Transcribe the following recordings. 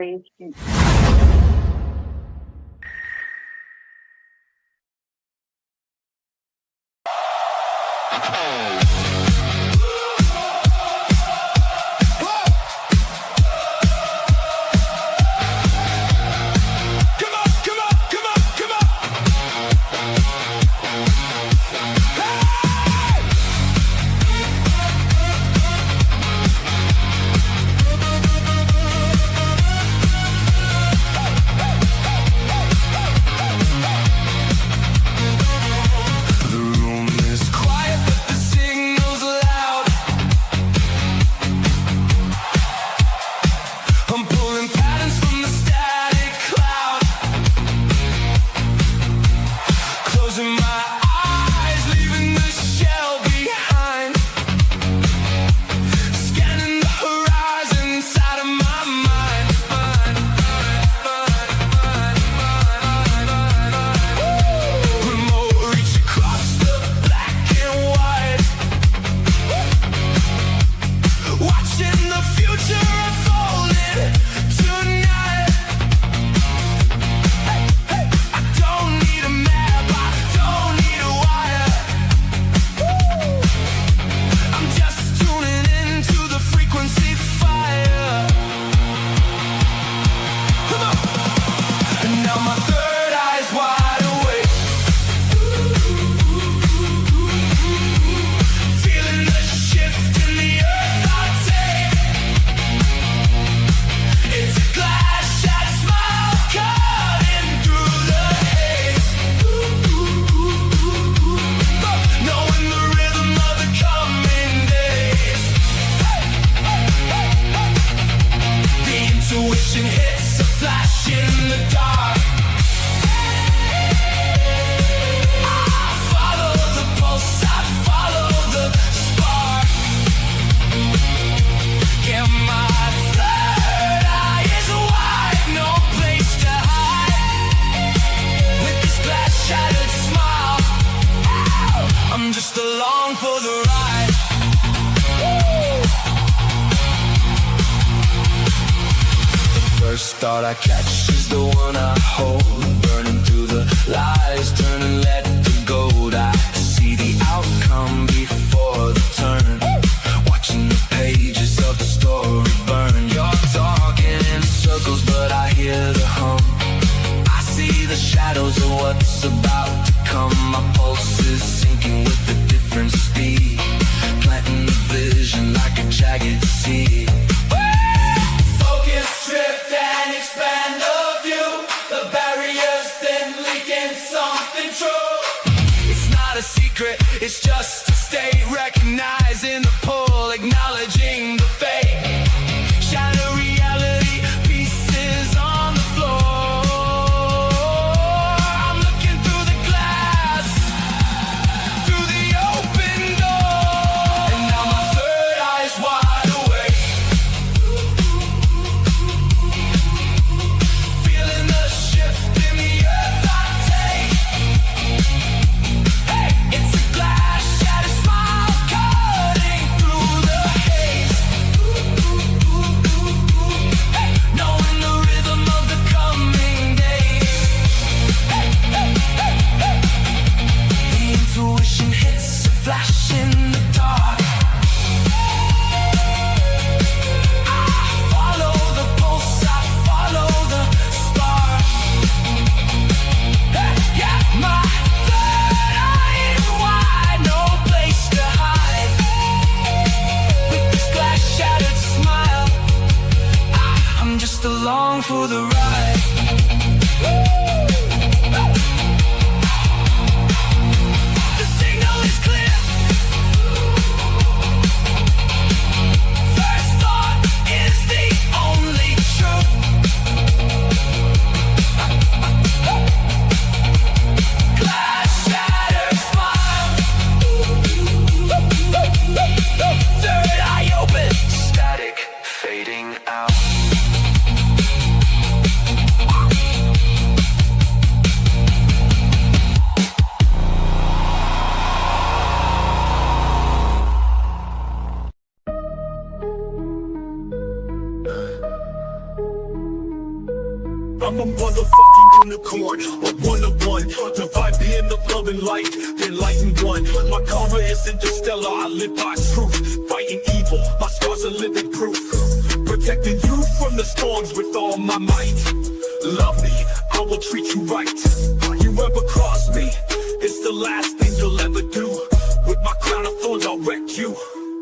Thank you. Thought I catch is the one I hold, burning through the lies, turn and let the gold. I see the outcome before the turn, watching the pages of the story burn. You're talking in circles, but I hear the hum. I see the shadows of what's about to come. My pulse is sinking with a different speed, planting the vision like a jagged seed. Drift and expand the view. The barriers thin, leaking something true. It's not a secret, it's just a state. Recognizing the pull, acknowledging the fate. Shadow reality, pieces on the floor. I'm looking through the glass, through the open door. And now my third eye's wide awake, feeling the shift in the earth I take. Hey, it's a glass shattered smile cutting through the haze. Hey, knowing the rhythm of the coming days. Hey, hey, hey, hey. The intuition hits a flash in the dark. I follow the pulse, I follow the spark. Hey, yeah, my third eye is wide, no place to hide. With this glass shattered smile, I'm just along for the ride. The signal is clear. First thought is the only truth. Glass shattered smile. Third eye open. Static fading out. I'm a motherfucking unicorn, a one-of-one. Divide being the love and light, then light and one. My karma is interstellar, I live by truth. Fighting evil, my scars are living proof. Protecting you from the storms with all my might. Love me, I will treat you right. You ever cross me, it's the last thing you'll ever do. With my crown of thorns, I'll wreck you.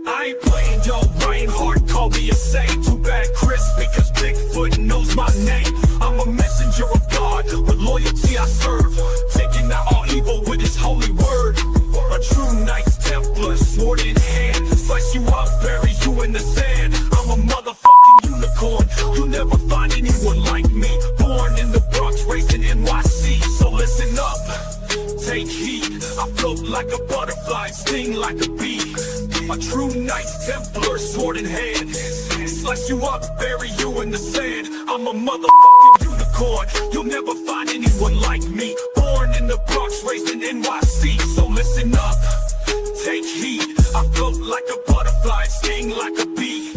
I ain't playing, yo, Bryan hard, call me a saint. Too bad Chris, because Bigfoot knows my name. I'm a messenger of God, with loyalty I serve. Taking out all evil with his holy word. A true Knights Templar, sword in hand. Slice you up, bury you in the sand. I'm a motherfucking unicorn, you'll never find anyone like me. Born in the Bronx, raised in NYC, so listen up, take heed. I float like a butterfly, sting like a bee. A true Knights Templar, sword in hand. Slice you up, bury you in the sand. I'm a motherfucking unicorn, you'll never find anyone like me. Born in the Bronx, raised in NYC, so listen up, take heed. I float like a butterfly, sting like a bee.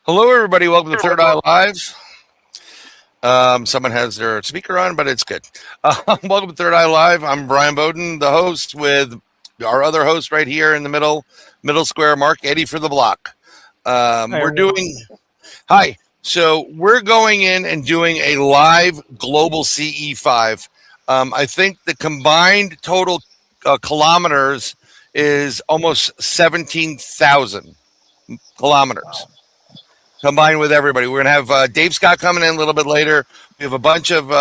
Hello, everybody. Welcome to Third Eye Live. Someone has their speaker on, but it's good. Welcome to Third Eye Live. I'm Bryan Bowden, the host, with our other host right here in the middle square, Mark Eddie for the block. Hi. So we're going in and doing a live global CE-5. I think the combined total kilometers is almost 17,000 kilometers. Combined with everybody. We're going to have Dave Scott coming in a little bit later. We have a bunch of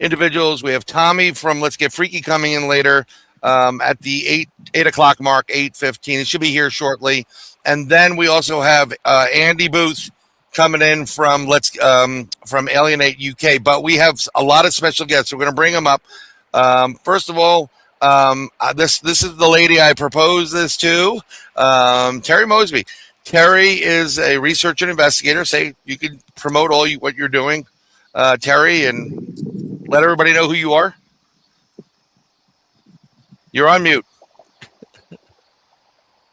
individuals. We have Tommy from Let's Get Freaky coming in later at the 8 o'clock mark, 8:15. It should be here shortly. And then we also have Andy Booth coming in from Alienate UK. But we have a lot of special guests. So we're going to bring them up. First of all, this is the lady I proposed this to, Terry Mosby. Terry is a researcher and investigator. Say you can promote what you're doing, Terry, and let everybody know who you are. You're on mute.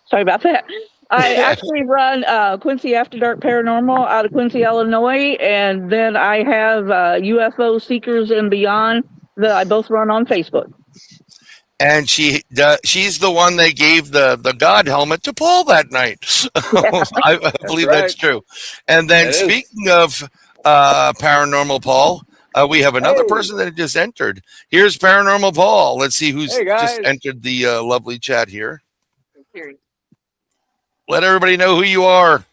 Sorry about that. I actually run Quincy After Dark Paranormal out of Quincy, Illinois, and then I have UFO Seekers and Beyond that I both run on Facebook. And she's the one they gave the God helmet to Paul that night. I believe that's true. And then speaking of paranormal Paul, we have another person that just entered. Here's Paranormal Paul. Let's see who's just entered the lovely chat here. Let everybody know who you are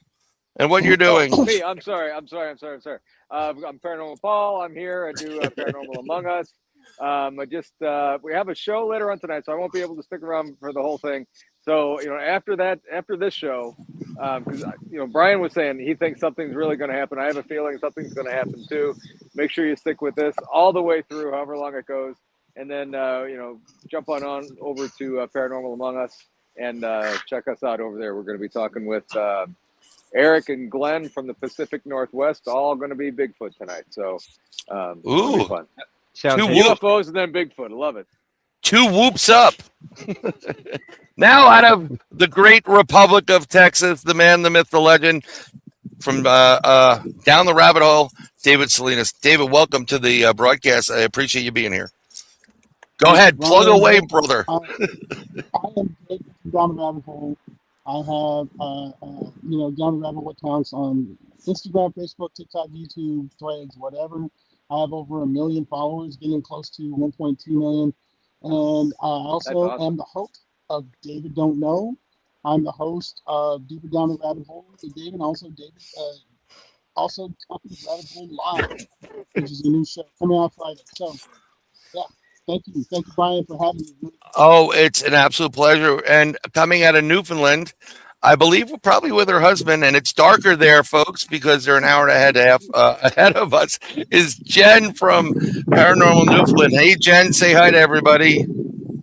and what you're doing. Me, I'm sorry. I'm Paranormal Paul. I'm here. I do Paranormal Among Us. We have a show later on tonight, so I won't be able to stick around for the whole thing. So, after this show, because, Bryan was saying he thinks something's really going to happen. I have a feeling something's going to happen too. Make sure you stick with this all the way through, however long it goes. And then, jump on over to Paranormal Among Us and check us out over there. We're going to be talking with Eric and Glenn from the Pacific Northwest, all going to be Bigfoot tonight. So, it'll be fun. Two UFOs and then Bigfoot. I love it. Two whoops up. Now out of the great Republic of Texas, the man, the myth, the legend, from down the rabbit hole, David Salinas. David, welcome to the broadcast. I appreciate you being here. Go ahead. Plug away, brother. I am David from Down the Rabbit Hole. I have, Down the Rabbit Hole accounts on Instagram, Facebook, TikTok, YouTube, Threads, whatever. I have over 1 million followers, getting close to 1.2 million. And I also am the host of David Don't Know. I'm the host of Deeper Down the Rabbit Hole with David, and also Talking Rabbit Hole Live, which is a new show coming out Friday. So, yeah, thank you. Thank you, Bryan, for having me. Oh, it's an absolute pleasure. And coming out of Newfoundland, I believe we're probably with her husband, and it's darker there, folks, because they're an hour and a half ahead of us. Is Jen from Paranormal Newfoundland? Hey, Jen, say hi to everybody.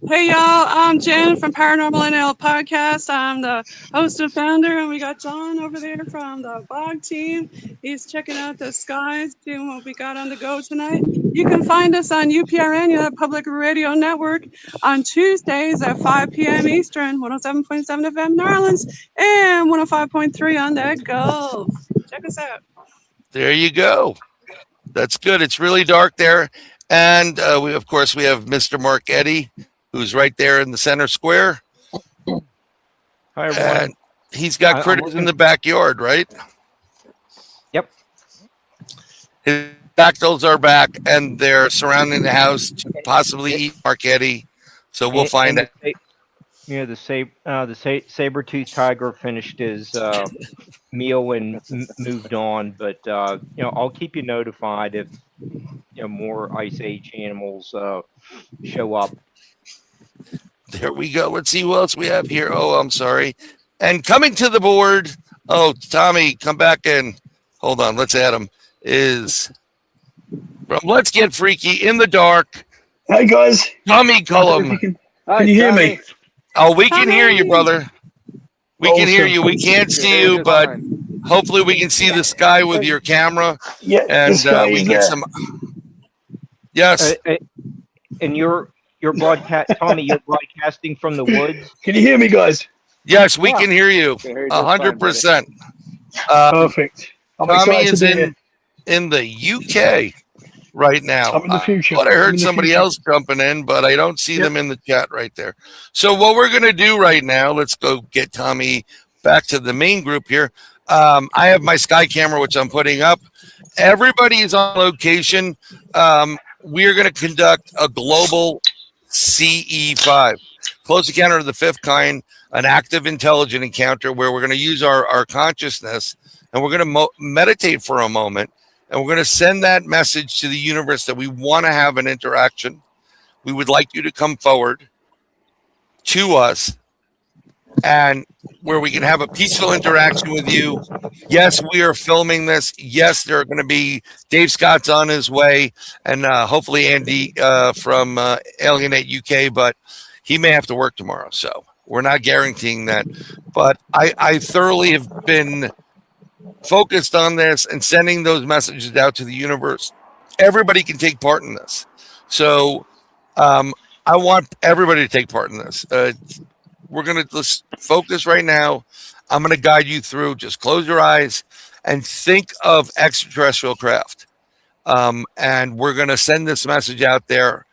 Hey y'all, I'm Jen from Paranormal NL Podcast. I'm the host and founder, and we got John over there from the blog team. He's checking out the skies, seeing what we got on the go tonight. You can find us on UPRN, the Public Radio Network, on Tuesdays at 5 p.m. Eastern, 107.7 FM New Orleans, and 105.3 on the Gulf. Check us out. There you go. That's good. It's really dark there, and we, of course, we have Mr. Mark Eddy, who's right there in the center square. Hi, everyone. And he's got critters in the backyard, right? Yep. His dactyls are back, and they're surrounding the house to possibly eat Mark Eddy. So we'll find out. The saber-toothed tiger finished his meal and moved on, but I'll keep you notified if more Ice Age animals show up. There we go. Let's see what else we have here. Oh, I'm sorry. And coming to the board. Oh, Tommy, come back in. Hold on. Let's add him. Is from Let's Get Freaky in the Dark. Hey guys. Tommy Cullum. Can you hear me? Oh, we can hear you, brother. We can hear you. We can't see you, but hopefully we can see the sky with your camera. Yeah, and we get some. Yes. And you're broadcast, Tommy. You're broadcasting from the woods. Can you hear me, guys? Yes, we can hear you. 100%. Perfect. Tommy is in the UK right now. I'm in the future. But I heard somebody else jumping in, but I don't see them in the chat right there. So what we're going to do right now, let's go get Tommy back to the main group here. I have my sky camera, which I'm putting up. Everybody is on location. We are going to conduct a global CE-5, close encounter of the fifth kind, an active intelligent encounter where we're going to use our consciousness and we're going to meditate for a moment. And we're going to send that message to the universe that we want to have an interaction. We would like you to come forward to us and where we can have a peaceful interaction with you. Yes, we are filming this. Yes, there are going to be Dave Scott's on his way and hopefully Andy from Alienate UK, but he may have to work tomorrow. So we're not guaranteeing that. But I thoroughly have been focused on this and sending those messages out to the universe. Everybody can take part in this. So I want everybody to take part in this. We're going to just focus right now. I'm going to guide you through. Just close your eyes and think of extraterrestrial craft. And we're going to send this message out there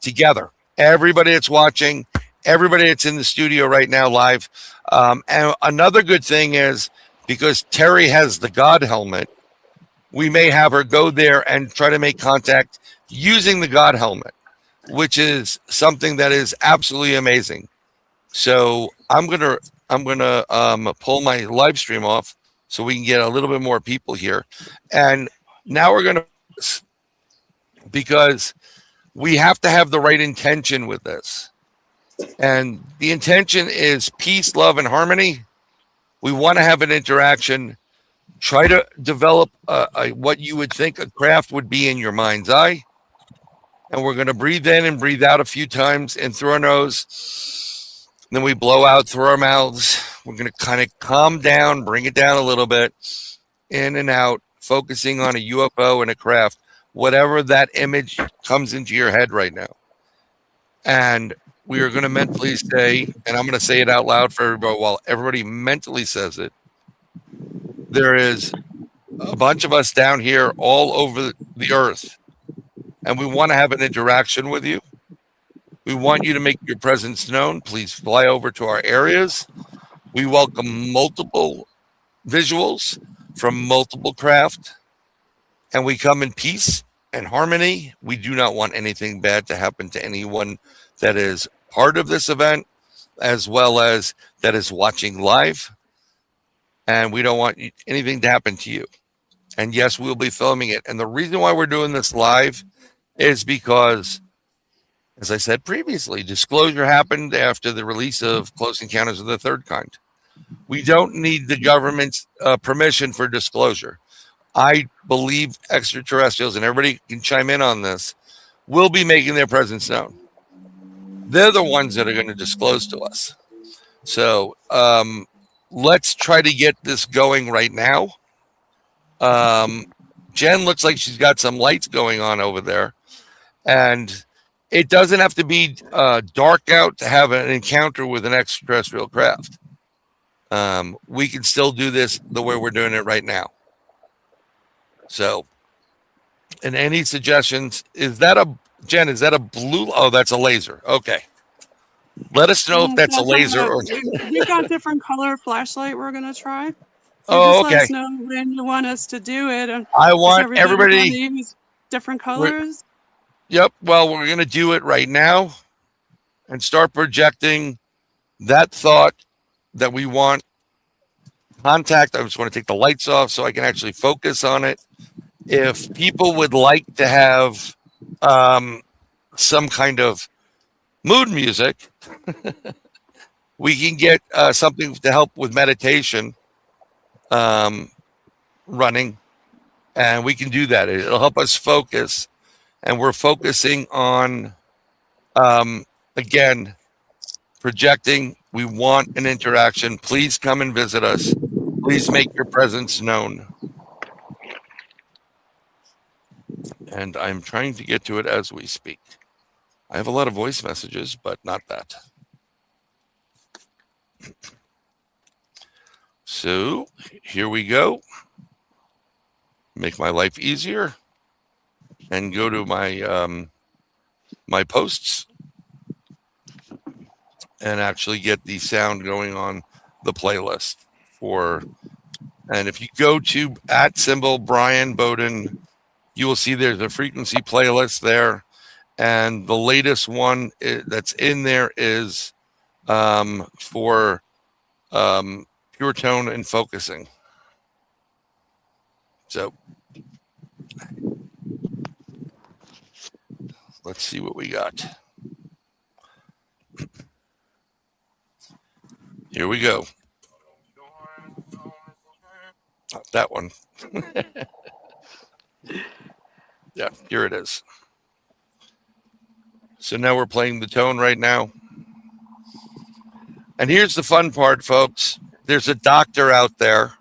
together. Everybody that's watching, everybody that's in the studio right now live. And another good thing is, because Terry has the God helmet, we may have her go there and try to make contact using the God helmet, which is something that is absolutely amazing. So I'm gonna pull my live stream off so we can get a little bit more people here. And now we're gonna, because we have to have the right intention with this. And the intention is peace, love, and harmony. We want to have an interaction. Try to develop what you would think a craft would be in your mind's eye. And we're going to breathe in and breathe out a few times in through our nose. Then we blow out through our mouths. We're going to kind of calm down, bring it down a little bit, in and out, focusing on a UFO and a craft, whatever that image comes into your head right now. And we are going to mentally say, and I'm going to say it out loud for everybody while everybody mentally says it. There is a bunch of us down here all over the earth, and we want to have an interaction with you. We want you to make your presence known. Please fly over to our areas. We welcome multiple visuals from multiple craft, and we come in peace and harmony. We do not want anything bad to happen to anyone that is part of this event, as well as that is watching live. And we don't want anything to happen to you. And yes, we'll be filming it. And the reason why we're doing this live is because, as I said previously, disclosure happened after the release of Close Encounters of the Third Kind. We don't need the government's permission for disclosure. I believe extraterrestrials, and everybody can chime in on this, will be making their presence known. They're the ones that are going to disclose to us. So let's try to get this going right now. Jen looks like she's got some lights going on over there. And it doesn't have to be dark out to have an encounter with an extraterrestrial craft. We can still do this the way we're doing it right now. So, and any suggestions? Is that a, Jen, is that a blue? Oh, that's a laser. Okay. Let us know if that's a laser or. We got different color flashlight we're going to try. Oh, just let okay. us know when you want us to do it. And I want everybody. Use different colors. Yep. Well, we're going to do it right now and start projecting that thought that we want contact. I just want to take the lights off so I can actually focus on it. If people would like to have some kind of mood music, we can get something to help with meditation running, and we can do that. It'll help us focus, and we're focusing on again projecting. We want an interaction. Please come and visit us. Please make your presence known. And I'm trying to get to it as we speak. I have a lot of voice messages, but not that. So here we go. Make my life easier and go to my my posts and actually get the sound going on the playlist for. And if you go to @ Bryan Bowden, you will see there's a frequency playlist there. And the latest one that's in there is for pure tone and focusing. So let's see what we got. Here we go. That one. Yeah, here it is. So now we're playing the tone right now. And here's the fun part, folks. There's a doctor out there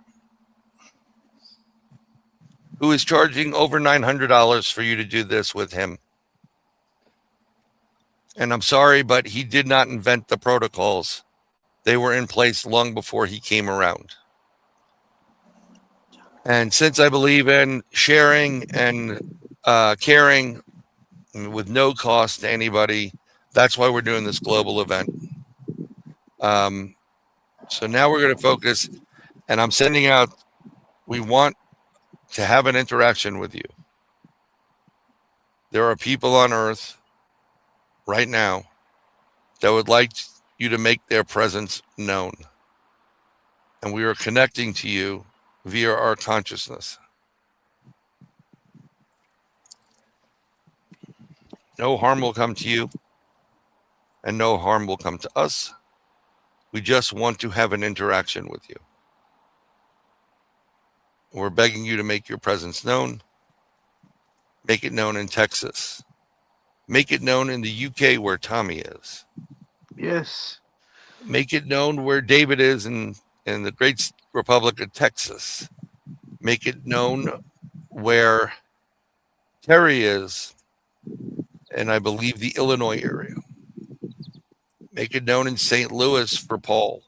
who is charging over $900 for you to do this with him. And I'm sorry, but he did not invent the protocols. They were in place long before he came around. And since I believe in sharing and caring with no cost to anybody, that's why we're doing this global event. So now we're going to focus, and I'm sending out, we want to have an interaction with you. There are people on Earth right now that would like you to make their presence known. And we are connecting to you via our consciousness. No harm will come to you, and no harm will come to us. We just want to have an interaction with you. We're begging you to make your presence known. Make it known in Texas. Make it known in the UK where Tommy is. Yes. Make it known where David is in the great Republic of Texas. Make it known where Terry is, and I believe the Illinois area. Make it known in St. Louis for Paul.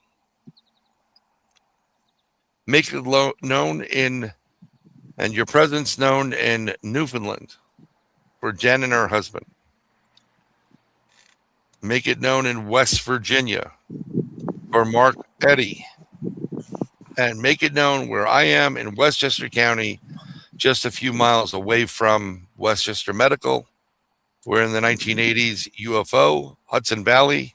Make it known in, and your presence known in Newfoundland for Jen and her husband. Make it known in West Virginia for Mark Petty. And make it known where I am in Westchester County, just a few miles away from Westchester Medical. Where in the 1980s, UFO, Hudson Valley,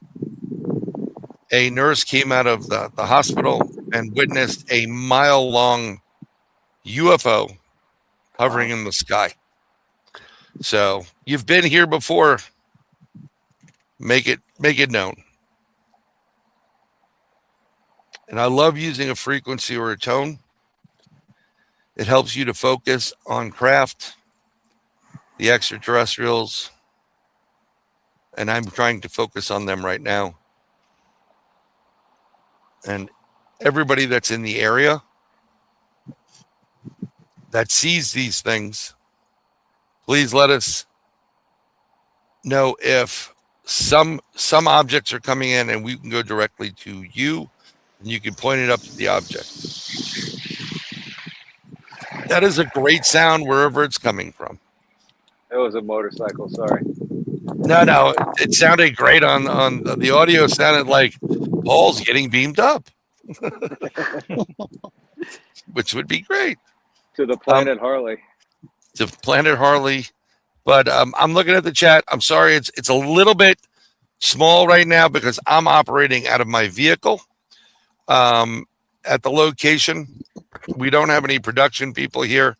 a nurse came out of the hospital and witnessed a mile-long UFO hovering in the sky. So you've been here before. Make it known. And I love using a frequency or a tone. It helps you to focus on craft, the extraterrestrials, and I'm trying to focus on them right now. And everybody that's in the area that sees these things, please let us know if some objects are coming in, and we can go directly to you and you can point it up to the object. That is a great sound wherever it's coming from. It was a motorcycle. Sorry. No, it sounded great on the audio. Sounded like Paul's getting beamed up, which would be great. To the planet Harley. To Planet Harley. But I'm looking at the chat. I'm sorry, it's a little bit small right now because I'm operating out of my vehicle. At the location, we don't have any production people here.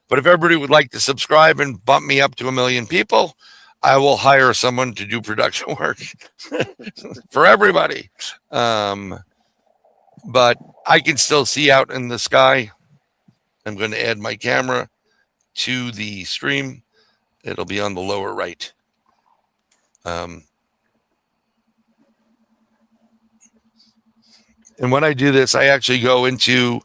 But if everybody would like to subscribe and bump me up to 1 million people, I will hire someone to do production work for everybody. But I can still see out in the sky. I'm going to add my camera to the stream. It'll be on the lower right. And when I do this, I actually go into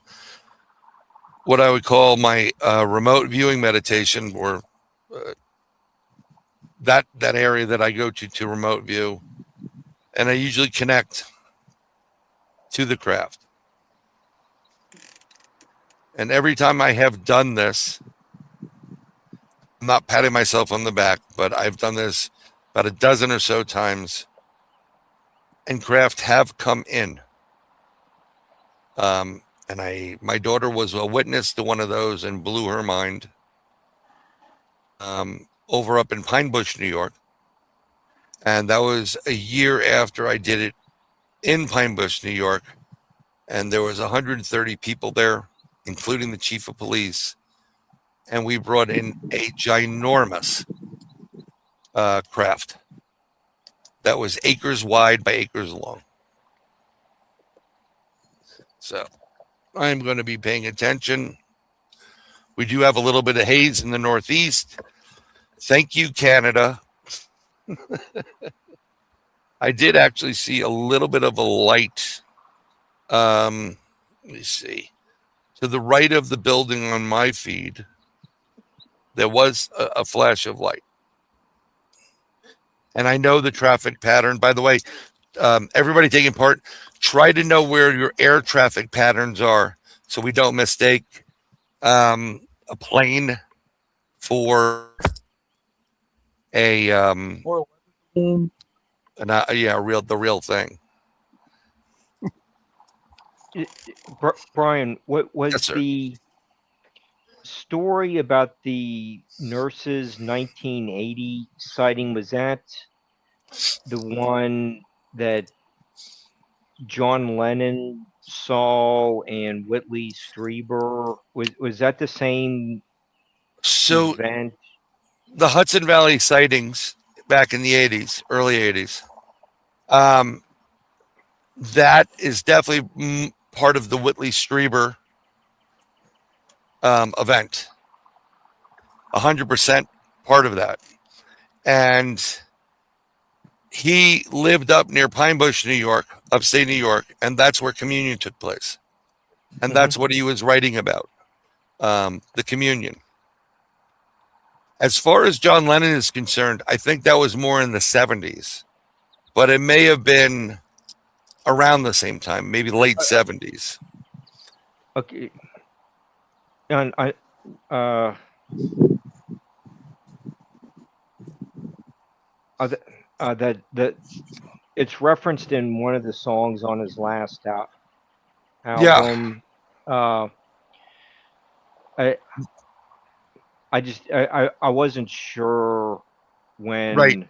what I would call my remote viewing meditation, or that area that I go to remote view, and I usually connect to the craft. And every time I have done this, I'm not patting myself on the back, but I've done this about a dozen or so times, and craft have come in. And my daughter was a witness to one of those and blew her mind. Over up in Pine Bush, New York. And that was a year after I did it in Pine Bush, New York. And there was 130 people there, including the chief of police. And we brought in a ginormous craft that was acres wide by acres long. So I'm going to be paying attention. We do have a little bit of haze in the Northeast. Thank you, Canada. I did actually see a little bit of a light. Let me see. To the right of the building on my feed, there was a flash of light. And I know the traffic pattern. By the way, everybody taking part, try to know where your air traffic patterns are so we don't mistake a plane for the real thing. Bryan, what was Yes, sir. the story about the nurses 1980 sighting? Was that the one that John Lennon saw and Whitley Strieber? Was that the same event? The Hudson Valley sightings back in the 80s, early 80s, that is definitely part of the Whitley Strieber event. 100% part of that. And he lived up near Pine Bush, New York, upstate New York, and that's where communion took place. And that's what he was writing about, the communion. As far as John Lennon is concerned, I think that was more in the 70s, but it may have been around the same time, maybe late 70s. Okay. And that it's referenced in one of the songs on his last album. Yeah. I wasn't sure when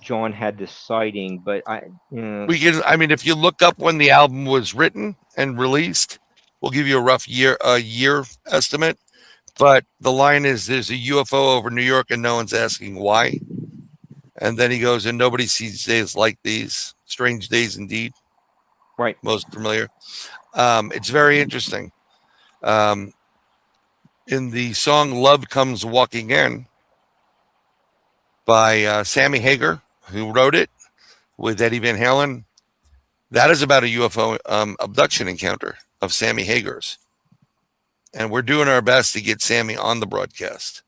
John had this sighting, but if you look up when the album was written and released, we'll give you a rough year estimate. But the line is, there's a UFO over New York and no one's asking why. And then he goes, and nobody sees days like these, strange days indeed. Right. most familiar. It's very interesting. In the song "Love Comes Walking In" by Sammy Hagar, who wrote it with Eddie Van Halen, that is about a UFO abduction encounter of Sammy Hagar's. And we're doing our best to get Sammy on the broadcast.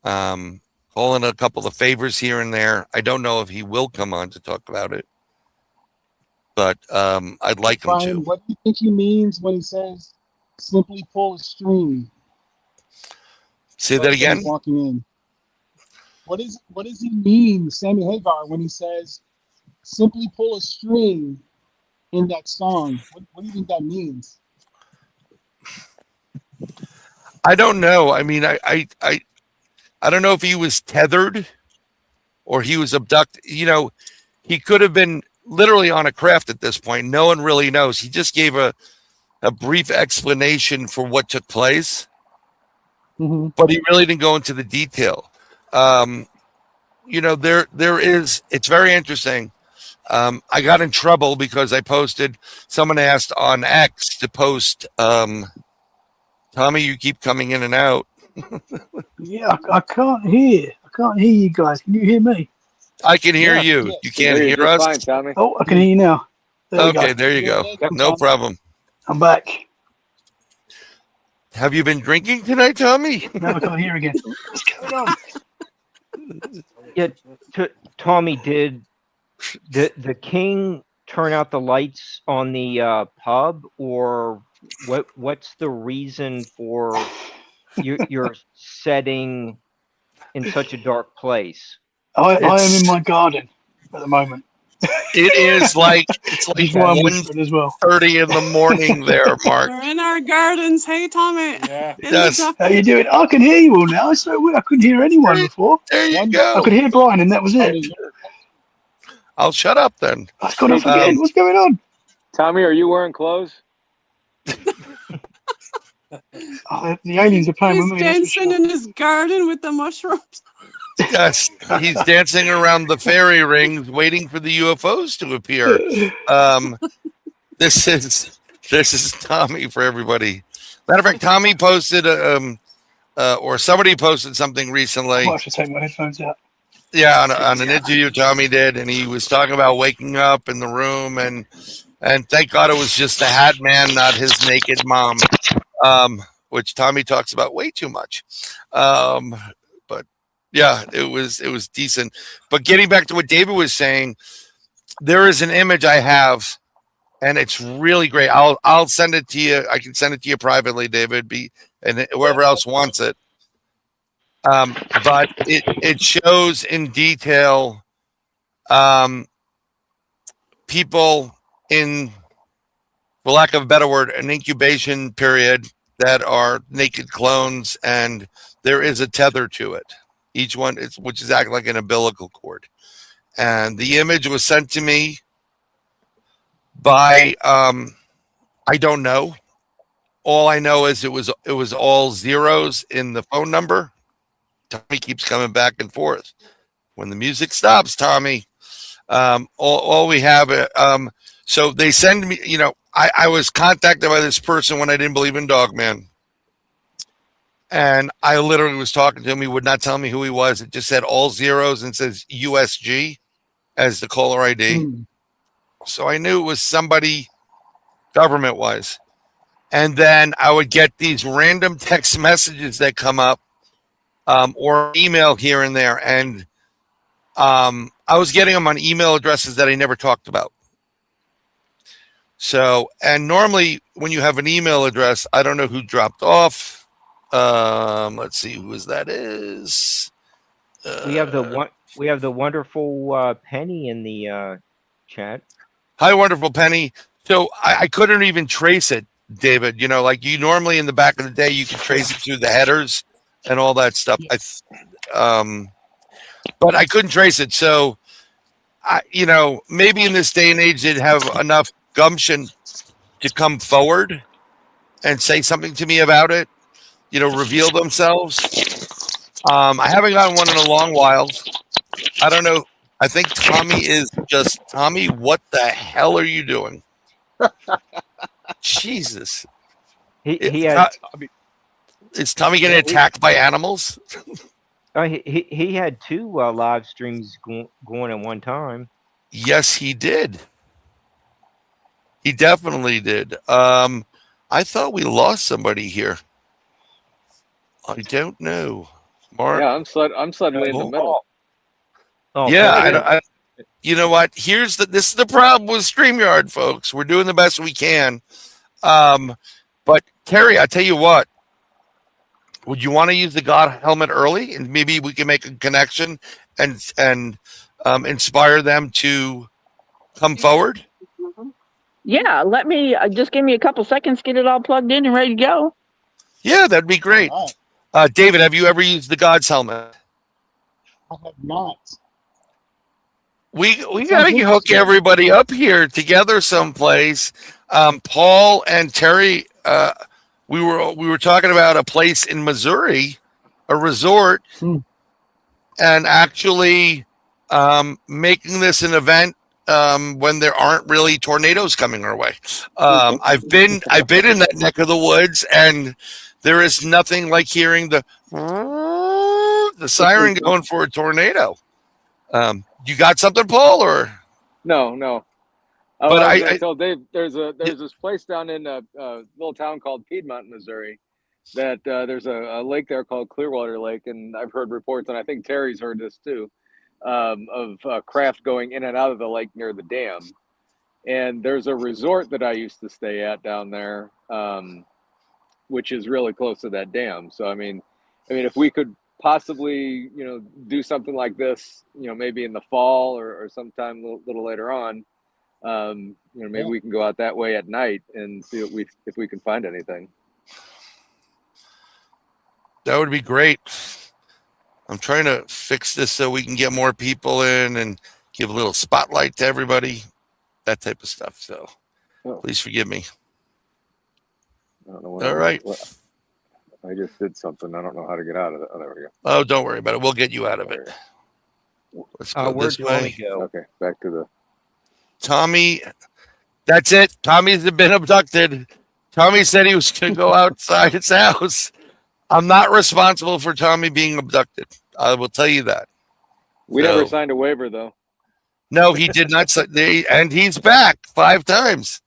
Calling a couple of favors here and there. I don't know if he will come on to talk about it, but I'd like him Bryan, to. what do you think he means when he says simply pull a string? Say that again? Walking in. What does he mean, Sammy Hagar, when he says simply pull a string in that song? What do you think that means? I don't know. I mean, I don't know if he was tethered or he was abducted. You know, he could have been literally on a craft at this point. No one really knows. He just gave a brief explanation for what took place, but he really didn't go into the detail. You know, it's very interesting. I got in trouble because I posted, someone asked on X to post, Tommy, you keep coming in and out. Yeah, I can't hear. I can't hear you guys. Can you hear me? I can hear you. You can't hear us? Fine, Tommy. Oh, I can hear you now. Okay, there you go. No problem. I'm back. Have you been drinking tonight, Tommy? Now I can't hear again. What's going on? Yeah, Tommy, did the king turn out the lights on the pub, or what's the reason for your setting in such a dark place? I am in my garden at the moment. It is like it's like 1:30 in the morning there, Mark. We're in our gardens. Hey, Tommy. Yeah. Yes. How you doing? I can hear you all now. It's so weird. I couldn't hear anyone before. There you go. I could hear Bryan, and that was it. I'll shut up then. I've gone off again. What's going on? Tommy, are you wearing clothes? Oh, the aliens are playing with He's me. dancing in his garden with the mushrooms. Yes, he's dancing around the fairy rings, waiting for the UFOs to appear. This is Tommy for everybody. Matter of fact, Tommy posted, or somebody posted something recently. I should take my headphones out. Yeah, on an interview Tommy did, and he was talking about waking up in the room, and thank God it was just the hat man, not his naked mom, which Tommy talks about way too much. But yeah, it was decent. But getting back to what David was saying, there is an image I have, and it's really great. I'll send it to you. I can send it to you privately, David, and whoever else wants it. But it shows in detail people in, for lack of a better word, an incubation period that are naked clones, and there is a tether to it. Each one, which is acting like an umbilical cord. And the image was sent to me by I don't know. All I know is it was all zeros in the phone number. Tommy keeps coming back and forth. When the music stops, Tommy, all we have. So they send me. You know, I was contacted by this person when I didn't believe in Dogman, and I literally was talking to him. He would not tell me who he was. It just said all zeros and says USG as the caller ID. So I knew it was somebody government-wise. And then I would get these random text messages that come up, or email here and there. And I was getting them on email addresses that I never talked about. So, and normally when you have an email address, I don't know who dropped off. Let's see who that is. We have the wonderful Penny in the chat. Hi, wonderful Penny. So I couldn't even trace it, David. You know, like you normally in the back of the day, you can trace it through the headers and all that stuff. But I couldn't trace it. So, you know, maybe in this day and age, they'd have enough gumption to come forward and say something to me about it. You know, reveal themselves. I haven't gotten one in a long while. I don't know. I think Tommy is just Tommy. What the hell are you doing? Jesus. He had Is Tommy getting yeah, attacked by animals? he had two live streams going at one time. Yes, he did. He definitely did. I thought we lost somebody here. I don't know. Mark. Yeah, I'm suddenly in the Oh, middle. yeah, Paul, yeah. you know what? This is the problem with StreamYard, folks. We're doing the best we can. But Terry, I tell you what, would you want to use the God helmet early, and maybe we can make a connection and inspire them to come forward? Yeah, let me just give me a couple seconds, get it all plugged in and ready to go. Yeah, that'd be great. All right. David, have you ever used the God's helmet? I have not. We It got sounds to hook interesting. everybody up here together someplace. Paul and Terry, we were talking about a place in Missouri, a resort, Hmm. and actually making this an event when there aren't really tornadoes coming our way. I've been in that neck of the woods, and there is nothing like hearing the siren going for a tornado. You got something, Paul, or? No. But I was going to tell Dave, there's this place down in a little town called Piedmont, Missouri, that there's a lake there called Clearwater Lake, and I've heard reports, and I think Terry's heard this too, of craft going in and out of the lake near the dam. And there's a resort that I used to stay at down there, which is really close to that dam. So I mean, if we could possibly, do something like this, maybe in the fall or sometime a little later on, maybe Yeah. we can go out that way at night and see if we can find anything. that would be great. I'm trying to fix this so we can get more people in and give a little spotlight to everybody, that type of stuff. So please forgive me. I don't know what. All right. I just did something. I don't know how to get out of it. Oh, there we go. Oh, don't worry about it. We'll get you out of it. Let's go Where'd this Tommy way. go? Okay, back to the. Tommy, that's it. Tommy's been abducted. Tommy said he was going to go outside his house. I'm not responsible for Tommy being abducted. I will tell you that. We never signed a waiver, though. No, he did not. And he's back 5 times.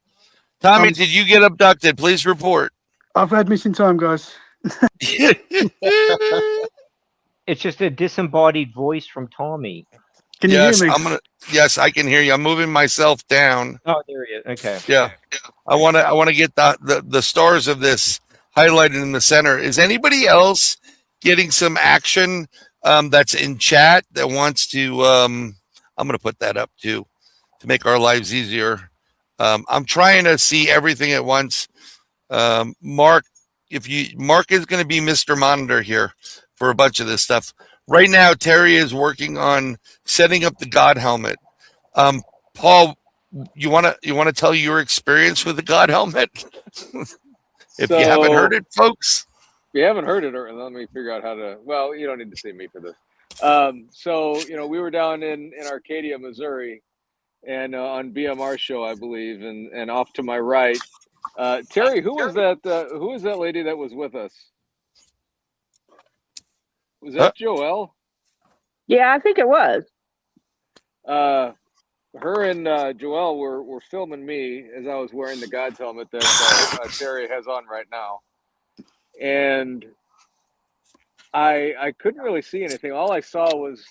Tommy, did you get abducted? Please report. I've had missing time, guys. It's just a disembodied voice from Tommy. Can you Yes, hear me? Yes, I can hear you. I'm moving myself down. Oh, there he is. Okay. Yeah. I want to get the stars of this highlighted in the center. Is anybody else getting some action that's in chat that wants to I'm going to put that up too to make our lives easier. I'm trying to see everything at once. Mark is going to be Mr. Monitor here for a bunch of this stuff. Right now, Terry is working on setting up the God helmet. Paul, you want to tell your experience with the God helmet? If you haven't heard it, folks. If you haven't heard it, or let me figure out how to. Well, you don't need to see me for this. So we were down in Arcadia, Missouri, and on BMR show, I believe, and off to my right, Terry, who was that? Who was that lady that was with us? Was that Joelle? Yeah, I think it was. Her and Joelle were filming me as I was wearing the God's helmet that Terry has on right now, and I couldn't really see anything. All I saw was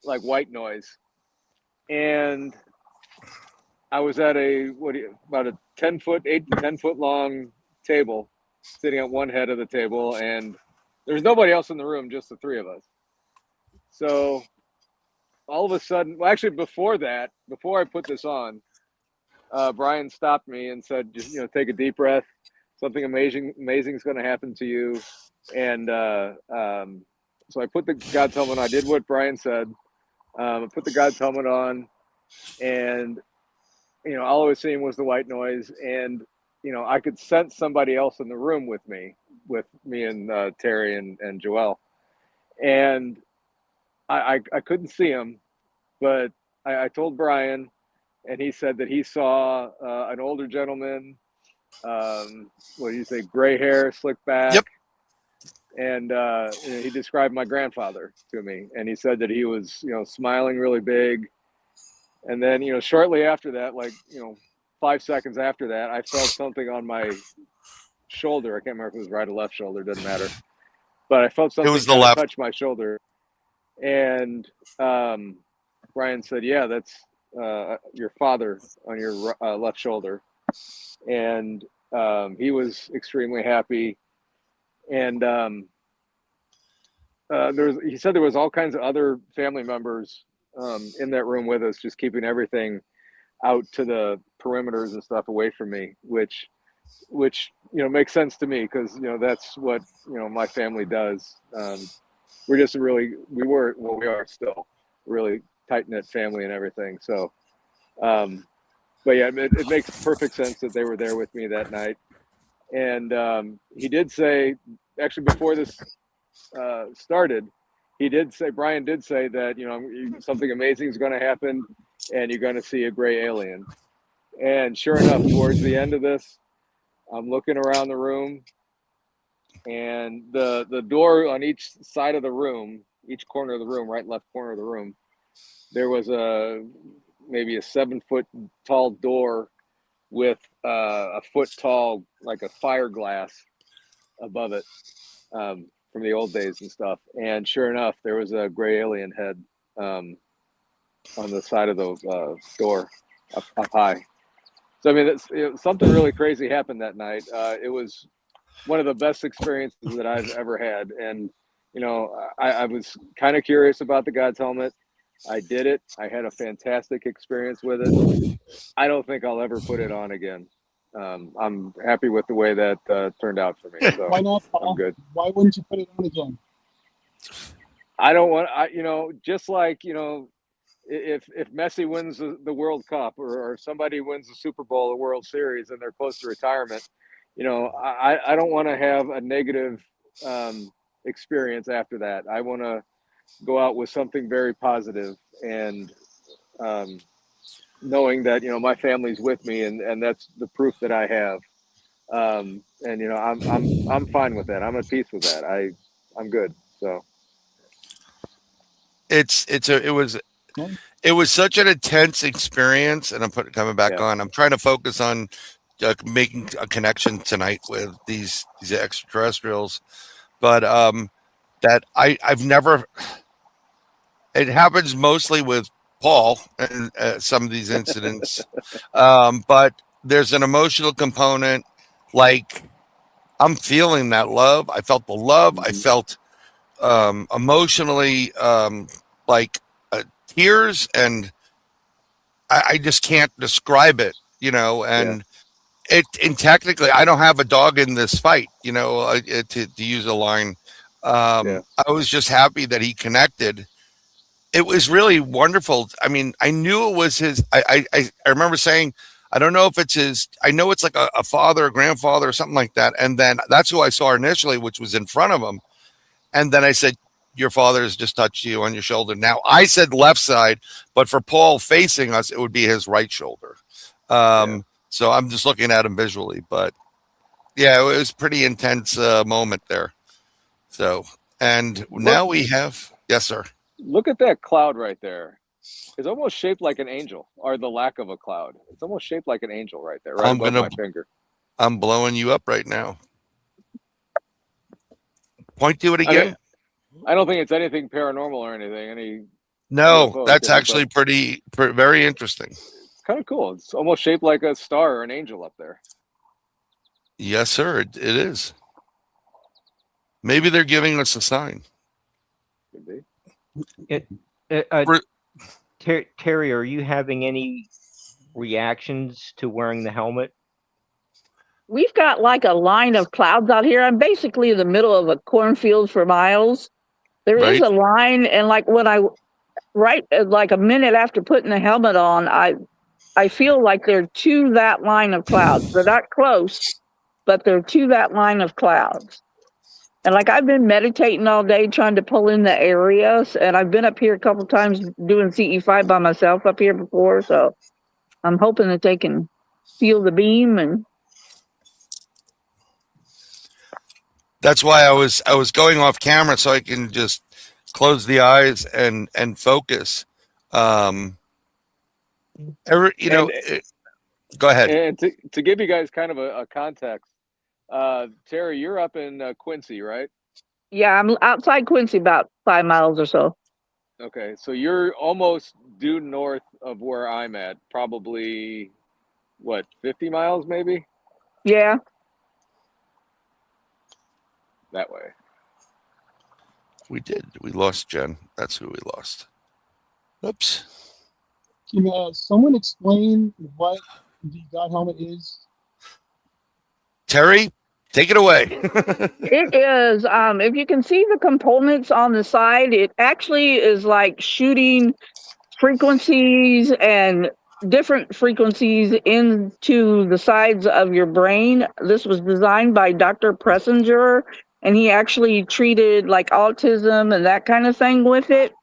like white noise, and I was at about a 8 to 10 foot long table, sitting at one head of the table, and there was nobody else in the room, just the three of us. So all of a sudden, well, actually before I put this on, Bryan stopped me and said, just, take a deep breath. Something amazing is going to happen to you. And so I put the God's helmet on. I did what Bryan said. I put the God's helmet on, and all I was seeing was the white noise, and I could sense somebody else in the room with me and Terry and Joelle, and I couldn't see him, but I told Bryan, and he said that he saw an older gentleman. What do you say? Gray hair, slick back. Yep. And he described my grandfather to me, and he said that he was, smiling really big. And then, shortly after that, like, 5 seconds after that, I felt something on my shoulder. I can't remember if it was right or left shoulder, doesn't matter. But I felt something was the kind of left. touch my shoulder. And Bryan said, yeah, that's your father on your left shoulder. And he was extremely happy. And he said there was all kinds of other family members in that room with us, just keeping everything out to the perimeters and stuff away from me, which makes sense to me, because that's what my family does. We are still really tight-knit family and everything. So but yeah, it makes perfect sense that they were there with me that night. And he did say, actually before this started, Bryan did say that something amazing is going to happen, and you're going to see a gray alien. And sure enough, towards the end of this, I'm looking around the room, and the door on each side of the room, each corner of the room, right and left corner of the room, there was maybe a 7-foot tall door with a foot tall, like a fire glass above it, from the old days and stuff. And sure enough, there was a gray alien head on the side of the door up high. So I mean, something really crazy happened that night. It was one of the best experiences that I've ever had. And I was kind of curious about the God's helmet. I did it. I had a fantastic experience with it. I don't think I'll ever put it on again. I'm happy with the way that turned out for me. So Why not, Paul? I'm good. Why wouldn't you put it on again? I don't want, just like, if Messi wins the World Cup, or somebody wins the Super Bowl or World Series and they're close to retirement, I don't want to have a negative experience after that. I want to go out with something very positive, and knowing that my family's with me, and that's the proof that I have. And I'm fine with that. I'm at peace with that. I'm good. So it was such an intense experience, and I'm coming back Yeah. on. I'm trying to focus on making a connection tonight with these extraterrestrials, but that I've never. It happens mostly with Paul and some of these incidents, but there's an emotional component. Like, I'm feeling that love. I felt the love. I felt emotionally like tears, and I just can't describe it, and and technically I don't have a dog in this fight, to use a line. I was just happy that he connected. It was really wonderful. I mean, I knew it was his. I remember saying, I don't know if it's his. I know it's like a father, a grandfather, or something like that. And then that's who I saw initially, which was in front of him. And then I said, your father has just touched you on your shoulder. Now I said left side, but for Paul facing us, it would be his right shoulder. So I'm just looking at him visually. But yeah, it was a pretty intense moment there. So, and now we have, yes, sir. Look at that cloud right there. It's almost shaped like an angel, or the lack of a cloud. It's almost shaped like an angel right there, right above my finger. I'm blowing you up right now. Point to it again. I don't think it's anything paranormal or anything. No, that's actually very interesting. It's kind of cool. It's almost shaped like a star or an angel up there. Yes, sir. It is. Maybe they're giving us a sign. Could be. Terry, are you having any reactions to wearing the helmet? We've got like a line of clouds out here. I'm basically in the middle of a cornfield for miles. There is a line, and like when like a minute after putting the helmet on, I feel like they're to that line of clouds. They're not close, but they're to that line of clouds. And like I've been meditating all day trying to pull in the areas, and I've been up here a couple times doing CE-5 by myself up here before. So I'm hoping that they can feel the beam and That's why I was going off camera so I can just close the eyes and focus. Um, And go ahead. and to give you guys kind of a context, Terry, you're up in Quincy, right? yeah, I'm outside Quincy about 5 miles or so. Okay, so you're almost due north of where I'm at, probably what, 50 miles maybe Yeah. that way. We lost Jen. That's who we lost. Oops. Can someone explain what the God helmet is? Terry, take it away. It is, if you can see the components on the side, it actually is like shooting frequencies and different frequencies into the sides of your brain. This was designed by Dr. Pressinger, and he actually treated like autism and that kind of thing with it.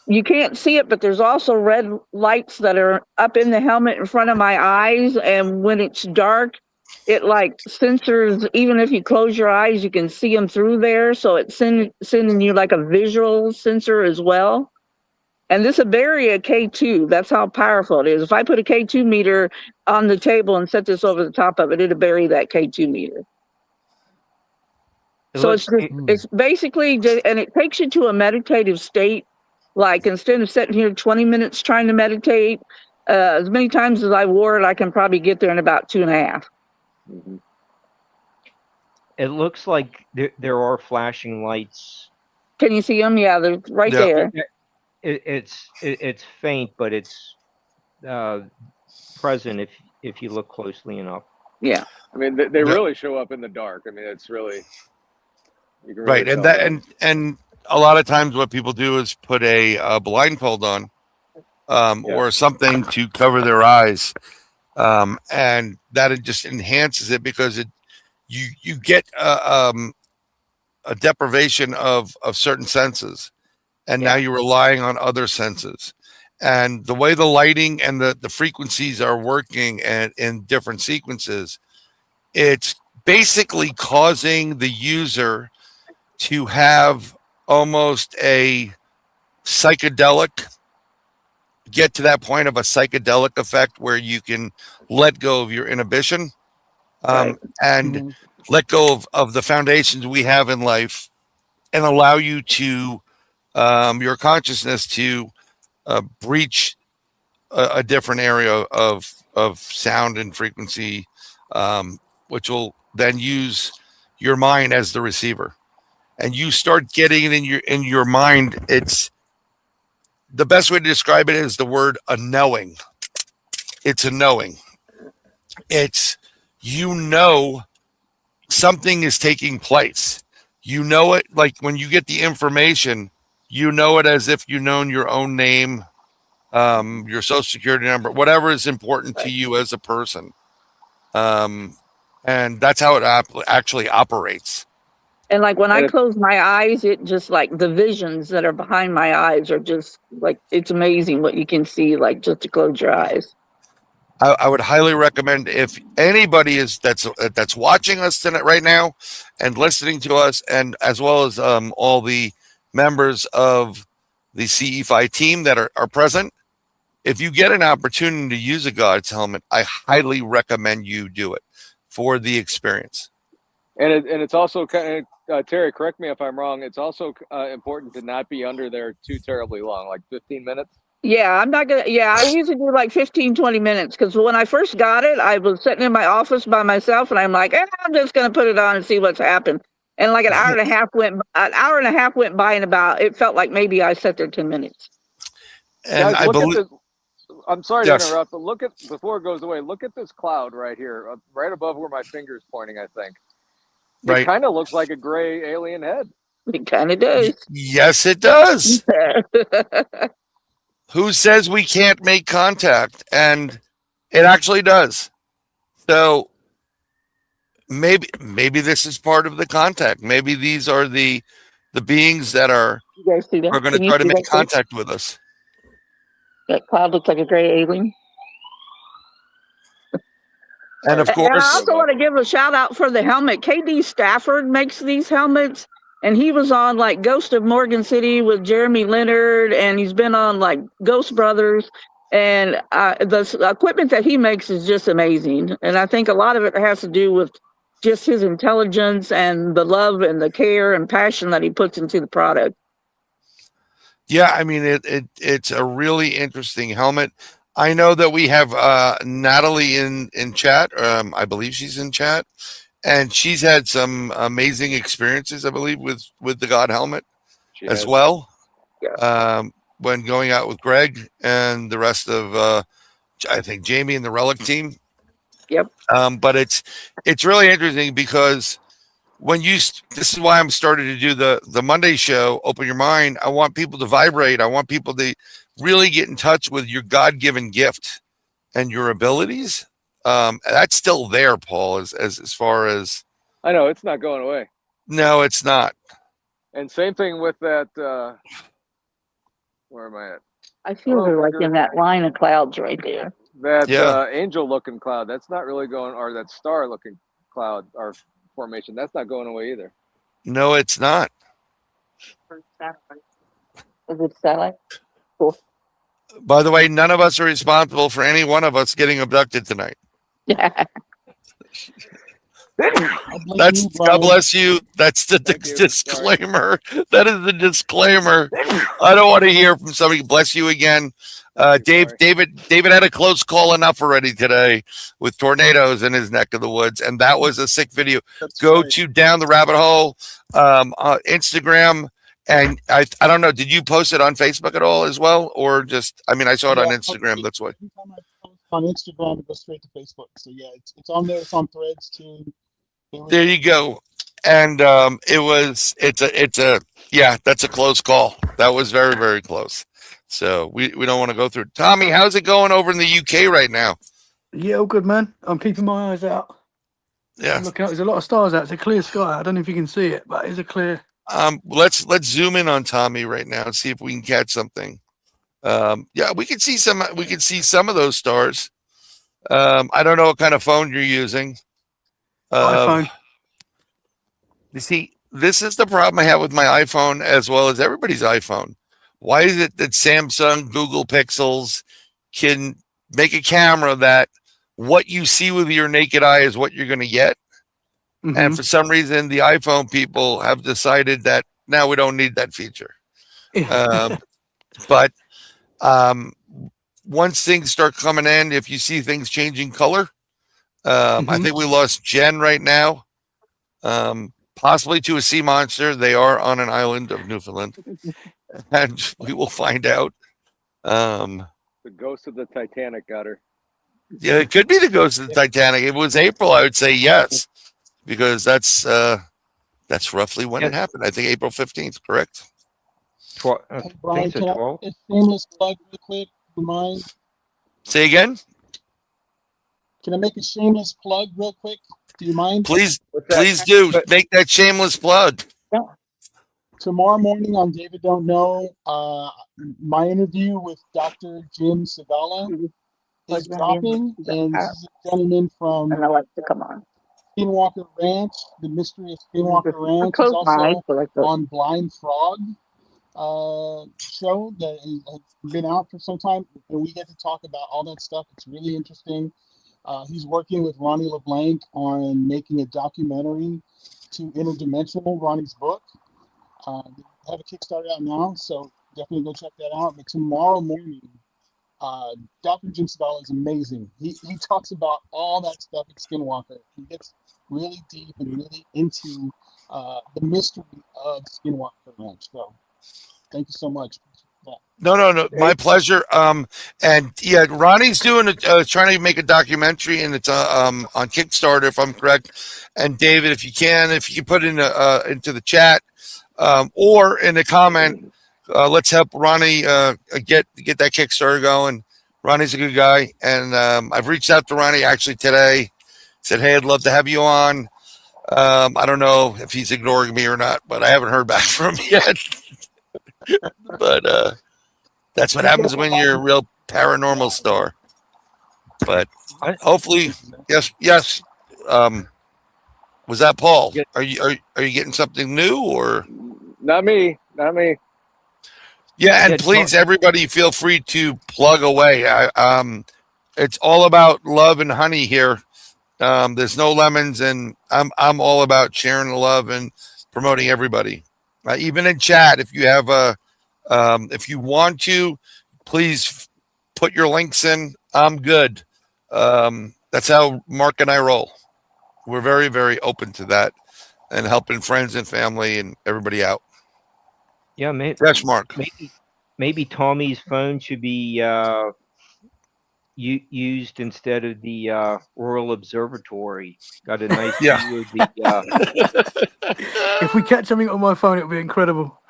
You can't see it, but there's also red lights that are up in the helmet in front of my eyes. And when it's dark, it like sensors, even if you close your eyes, you can see them through there. So it's sending you like a visual sensor as well. And this Iberia K2, that's how powerful it is. If I put a K2 meter on the table and set this over the top of it, it'll bury that K2 meter. So it's basically, and it takes you to a meditative state. Like instead of sitting here 20 minutes trying to meditate, as many times as I wore it, I can probably get there in about 2.5. Mm-hmm. It looks like there are flashing lights. Can you see them? Yeah, they're right there. It's faint, but it's present if you look closely enough. Yeah. I mean, they really show up in the dark. I mean, it's really, you can really Right, and tell and a lot of times what people do is put a blindfold on, or something to cover their eyes, and that it just enhances it because you get a deprivation of certain senses, and now you're relying on other senses. And the way the lighting and the frequencies are working and in different sequences, it's basically causing the user to have almost a psychedelic, get to that point of a psychedelic effect where you can let go of your inhibition, and let go of the foundations we have in life, and allow you to your consciousness to breach a different area of sound and frequency, which will then use your mind as the receiver. And you start getting it in your mind. It's the best way to describe it is the word a knowing. It's a knowing. It's, something is taking place. You know it, like when you get the information, you know it as if you known your own name, your social security number, whatever is important to you as a person. And that's how it actually operates. And like when I close my eyes, it just like the visions that are behind my eyes are just like, it's amazing what you can see, like just to close your eyes. I would highly recommend, if anybody that's watching us tonight right now and listening to us, and as well as all the members of the CE-5 team that are present, if you get an opportunity to use a God's helmet, I highly recommend you do it for the experience. And it's also kind of, Terry, correct me if I'm wrong, it's also important to not be under there too terribly long, like 15 minutes. Yeah, I'm not gonna. Yeah, I usually do like 15, 20 minutes because when I first got it, I was sitting in my office by myself, and I'm like, I'm just gonna put it on and see what's happened. And like an hour and a half went by, and about it felt like maybe I sat there 10 minutes. And guys, I'm sorry to interrupt, but look at, before it goes away, look at this cloud right here, right above where my finger's pointing. I think it kind of looks like a gray alien head. It kind of does. Yes, it does. Who says we can't make contact? And it actually does. So maybe this is part of the contact. Maybe these are the beings that are going to try to make contact with us. That cloud looks like a gray alien. And of And I course, also want to give a shout out for the helmet. KD Stafford makes these helmets, and he was on like Ghost of Morgan City with Jeremy Leonard, and he's been on like Ghost Brothers. And the equipment that he makes is just amazing. And I think a lot of it has to do with just his intelligence and the love and the care and passion that he puts into the product. yeah, I mean it's a really interesting helmet. I know that we have Natalie in chat. I believe she's in chat, and she's had some amazing experiences, I believe, with the God helmet She as has. well. Yeah. When going out with Greg and the rest of, I think Jamie and the Relic team. Yep. But it's really interesting because when this is why I'm starting to do the Monday show, Open Your Mind. I want people to vibrate. I want people to really get in touch with your God-given gift and your abilities. That's still there, Paul, as far as. I know it's not going away. No, it's not. And same thing with that. Where am I at? I feel Hello, her like Booker. in that line of clouds right there. That Yeah. angel-looking cloud. That's not really going, or that star-looking cloud or formation. That's not going away either. No, it's not. Is it satellite? Cool. By the way, none of us are responsible for any one of us getting abducted tonight. Yeah. That's God bless you. That's the Thank you. disclaimer. That is the disclaimer. I don't want to hear from somebody. Bless you again. David had a close call enough already today with tornadoes in his neck of the woods, and that was a sick video. Go to Down the Rabbit Hole Instagram, and I don't know. Did you post it on Facebook at all as well, or just? I mean, I saw it on Instagram. That's why. Every time I post on Instagram, it goes straight to Facebook. So yeah, it's on there. It's on Threads too. There you go. And that's a close call. That was very, very close. So we don't want to go through. Tommy, how's it going over in the UK right now? Yeah, all good, man. I'm keeping my eyes out. Yeah. I'm looking out. There's a lot of stars out. It's a clear sky. I don't know if you can see it, but it's a clear. Let's zoom in on Tommy right now and see if we can catch something. Yeah, we can see some of those stars. I don't know what kind of phone you're using. iPhone. You see, this is the problem I have with my iPhone as well as everybody's iPhone. Why is it that Samsung, Google Pixels can make a camera that what you see with your naked eye is what you're going to get? Mhm. And for some reason, the iPhone people have decided that now we don't need that feature. But once things start coming in, if you see things changing color, I think we lost Jen right now, possibly to a sea monster. They are on an island of Newfoundland, and we will find out. The ghost of the Titanic got her. Yeah, it could be the ghost of the Titanic. If it was April, I would say yes, because that's roughly when it happened. I think April 15th, correct? Bryan, can I make a shameless plug real quick? Do you mind? Say again? Can I make a shameless plug real quick? Do you mind? Please do. Make that shameless plug. Tomorrow morning on David Don't Know, my interview with Dr. Jim Segala is dropping, and this is a gentleman from Skinwalker Ranch. The Mystery of Skinwalker Ranch is also on Blind Frog show that has been out for some time, and we get to talk about all that stuff. It's really interesting. He's working with Ronnie LeBlanc on making a documentary to Interdimensional, Ronnie's book. They have a Kickstarter out now, so definitely go check that out. But tomorrow morning, Dr. Jim Segala is amazing. He talks about all that stuff at Skinwalker. He gets really deep and really into the mystery of Skinwalker Ranch. So thank you so much. No, my pleasure. And yeah, Ronnie's doing trying to make a documentary, and it's on Kickstarter, if I'm correct. And David, if you can put it into the chat or in the comment, let's help Ronnie get that Kickstarter going. Ronnie's a good guy, and I've reached out to Ronnie actually today. Said, hey, I'd love to have you on. I don't know if he's ignoring me or not, but I haven't heard back from him yet. But that's what happens when you're real paranormal store. But What? hopefully, yes. Was that Paul? Yeah. Are you getting something new or? Not me. Not me. Yeah, and Yeah, please, everybody, feel free to plug away. It's all about love and honey here. There's no lemons, and I'm all about sharing the love and promoting everybody. Even in chat, if you have if you want to, please put your links in. I'm good. That's how Mark and I roll. We're very, very open to that and helping friends and family and everybody out. Yeah, Yes, Mark. maybe Tommy's phone should be used instead of the Royal Observatory. Got a nice Yeah. view of the. If we catch something on my phone, it'll be incredible.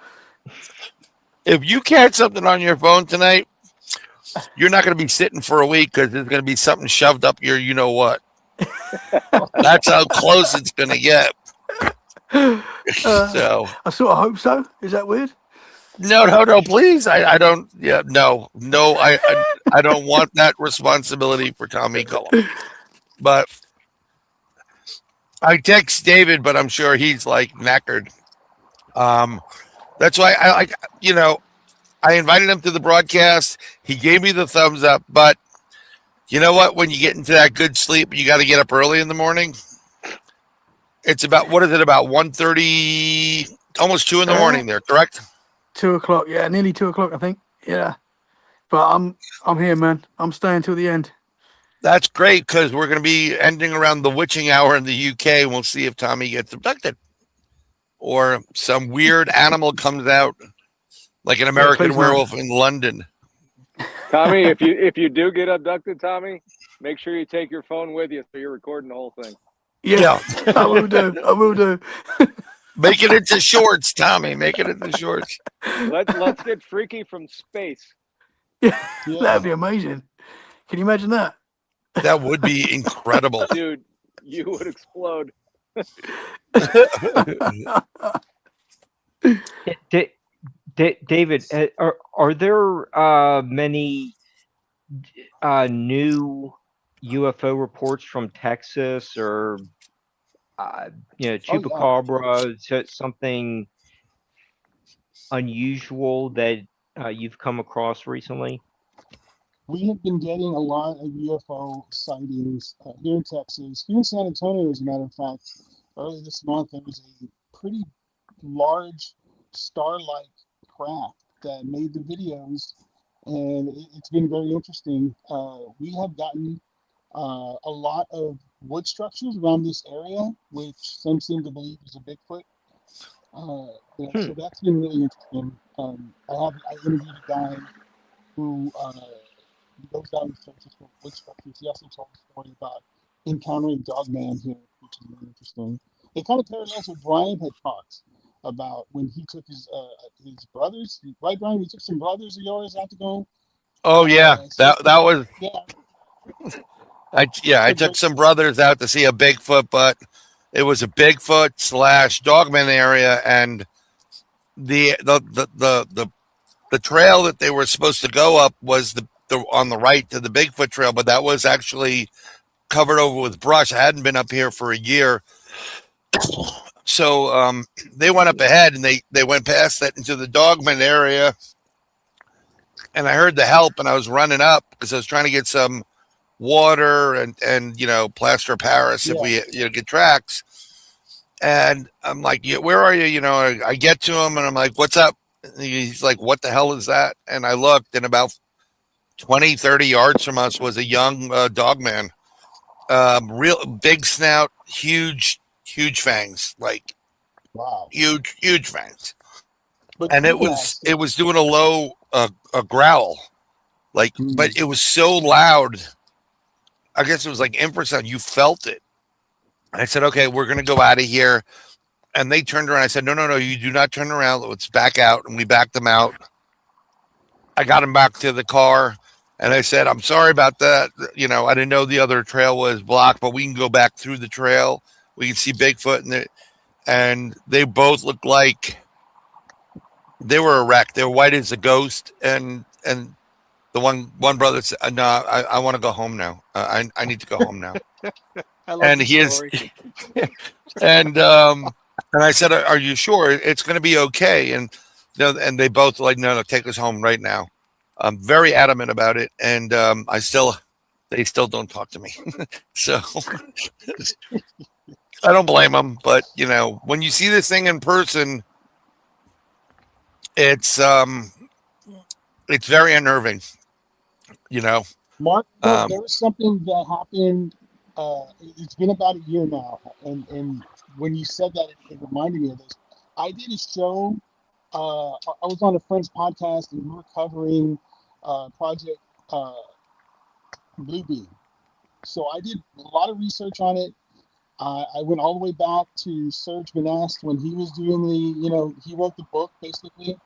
If you catch something on your phone tonight, you're not going to be sitting for a week because there's going to be something shoved up your you know what. That's how close it's going to get. So I sort of hope so. Is that weird? no, please. I don't. Yeah, no. I don't want that responsibility for Tommy Cullum. But I text David, but I'm sure he's like knackered. That's why I invited him to the broadcast. He gave me the thumbs up, but you know what? When you get into that good sleep, you got to get up early in the morning. It's about what is it about 1:30, almost 2 in the morning there, correct? 2 o'clock, yeah, nearly 2 o'clock, I think. Yeah, but I'm here, man. I'm staying till the end. That's great because we're going to be ending around the witching hour in the UK. And we'll see if Tommy gets abducted or some weird animal comes out like an American please, werewolf in London. Tommy, if you do get abducted, Tommy, make sure you take your phone with you so you're recording the whole thing. Yeah. I will do. Make it into shorts, Tommy. Make it into shorts. Let's get freaky from space. Yeah, that'd be amazing. Can you imagine that? That would be incredible. Dude, you would explode. David, are there many new UFO reports from Texas or chupacabra? Something unusual that you've come across recently? We have been getting a lot of UFO sightings here in Texas. Here in San Antonio, as a matter of fact, early this month, there was a pretty large star-like craft that made the videos, and it's been very interesting. We have gotten a lot of wood structures around this area, which some seem to believe is a Bigfoot. So that's been really interesting. I interviewed a guy who goes down and searches for wood structures. He also told a story about encountering Dogman here, which is really interesting. It kind of parallels what Bryan had talked about when he took his brothers, right, Bryan? He took some brothers of yours out to go. Oh yeah, that was. Yeah. I took some brothers out to see a Bigfoot, but it was a Bigfoot / Dogman area, and the trail that they were supposed to go up was the on the right to the Bigfoot trail, but that was actually covered over with brush. I hadn't been up here for a year. So they went up ahead and they went past that into the Dogman area, and I heard the help and I was running up because I was trying to get some water and plaster of Paris if we get tracks. And I'm like, where are you? I get to him and I'm like, what's up? And he's like, what the hell is that? And I looked, and about 20, 30 yards from us was a young Dogman. Real big snout, huge fangs, like wow, huge fangs. But and it was doing a low a growl, like, but it was so loud. I guess it was like infrasound. You felt it. I said, okay, we're gonna go out of here. And they turned around. I said, no, you do not turn around. Let's back out. And we backed them out. I got him back to the car. And I said, I'm sorry about that. I didn't know the other trail was blocked, but we can go back through the trail. We can see Bigfoot. And they both looked like they were a wreck. They were white as a ghost. And The one brother said, "No, I want to go home now. I need to go home now." I love And the he is, story. and I said, "Are you sure it's going to be okay?" And and they both like, "No, take us home right now." I'm very adamant about it, and they still don't talk to me. So I don't blame them, but when you see this thing in person, it's very unnerving. You know, Mark, um, there was something that happened. It's been about a year now, and when you said that, it reminded me of this. I did a show. I was on a friend's podcast, and we were covering Project uh, Bluebeam. So I did a lot of research on it. I went all the way back to Serge Benast when he was doing he wrote the book basically.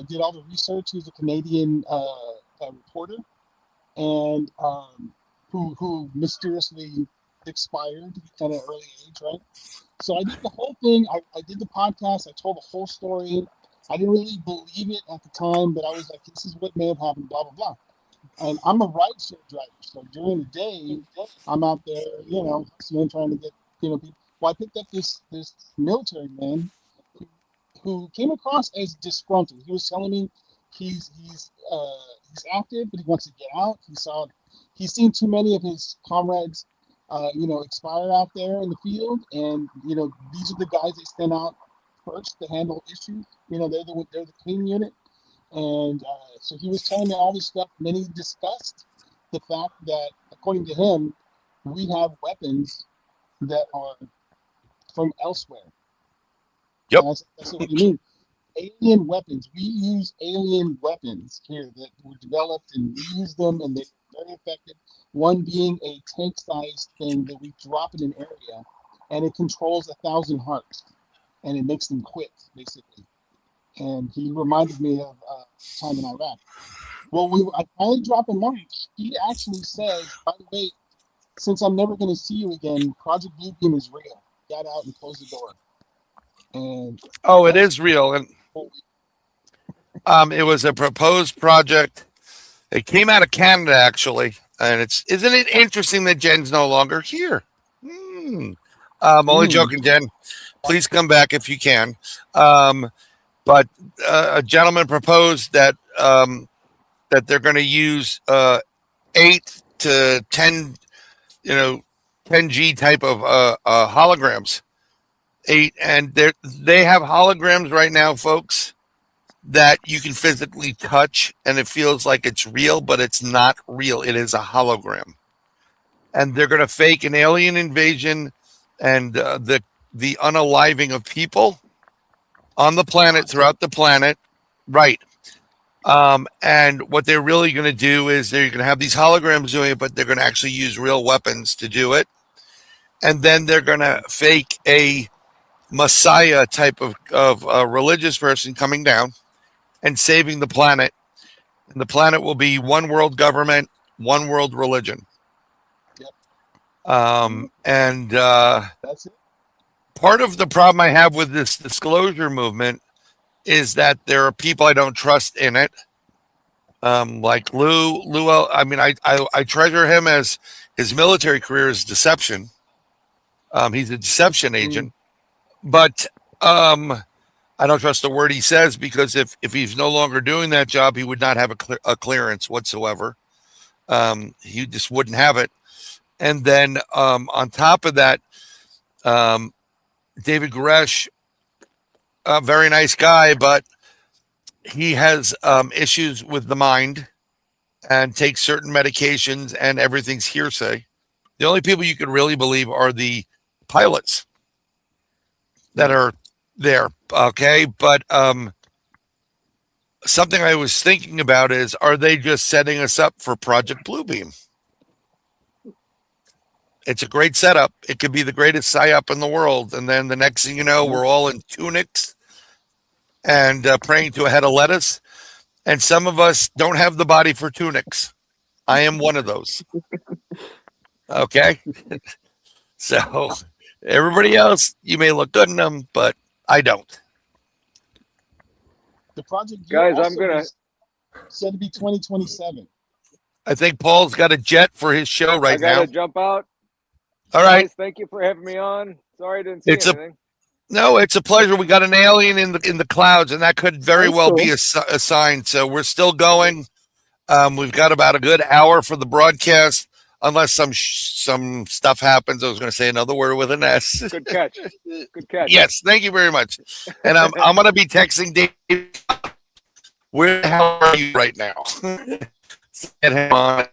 Did all the research. He's a Canadian reporter, and who mysteriously expired at an early age, right? So I did the whole thing. I did the podcast. I told the whole story. I didn't really believe it at the time, but I was like, this is what may have happened, blah, blah, blah. And I'm a rideshare driver. So during the day, I'm out there, trying to get, people. Well, I picked up this military man who, who came across as disgruntled. He was telling me he's active, but he wants to get out. He's seen too many of his comrades, expire out there in the field, and these are the guys they send out first to handle issues. They're the clean unit, and so he was telling me all this stuff, and then he discussed the fact that, according to him, we have weapons that are from elsewhere. yep. I said, what do you mean? Alien weapons. We use alien weapons here that were developed, and we use them, and they're very effective. One being a tank-sized thing that we drop in an area, and it controls 1,000 hearts, and it makes them quit, basically. And he reminded me of time in Iraq. Well, I finally dropped him off. He actually says, by the way, since I'm never going to see you again, Project Bluebeam is real. Got out and closed the door. And oh, it is real, and it was a proposed project. It came out of Canada, actually, and isn't it interesting that Jen's no longer here? Only joking, Jen. Please come back if you can. But a gentleman proposed that that they're going to use 8 to 10, 10G type of holograms. 8, and they have holograms right now, folks, that you can physically touch, and it feels like it's real, but it's not real. It is a hologram, and they're going to fake an alien invasion and the unaliving of people on the planet, throughout the planet, right? And what they're really going to do is they're going to have these holograms doing it, but they're going to actually use real weapons to do it, and then they're going to fake a Messiah type of religious person coming down and saving the planet. And the planet will be one world government, one world religion. Yep. And That's it. Part of the problem I have with this disclosure movement is that there are people I don't trust in it. Like Lou. I mean, I treasure him as his military career is deception. He's a deception agent, but I don't trust the word he says, because if he's no longer doing that job, he would not have a clearance whatsoever. He just wouldn't have it. And then on top of that, David Koresh, a very nice guy, but he has issues with the mind and takes certain medications, and everything's hearsay. The only people you could really believe are the pilots that are there. Okay. But something I was thinking about is, are they just setting us up for Project Bluebeam? It's a great setup. It could be the greatest psyop in the world. And then the next thing you know, we're all in tunics and praying to a head of lettuce. And some of us don't have the body for tunics. I am one of those. Okay. So everybody else, you may look good in them, but I don't. The project, Guys, I'm gonna. Said to be 2027. I think Paul's got a jet for his show right I gotta now. jump out. All right. Guys, thank you for having me on. Sorry I didn't see It's anything. No, it's a pleasure. We got an alien in the clouds, and that could very That's well cool. be a sign. So we're still going. We've got about a good hour for the broadcast, unless some stuff happens. I was going to say another word with an S. Good catch. Good catch. Yes, thank you very much. And I'm going to be texting Dave. Where the hell are you right now? Get him on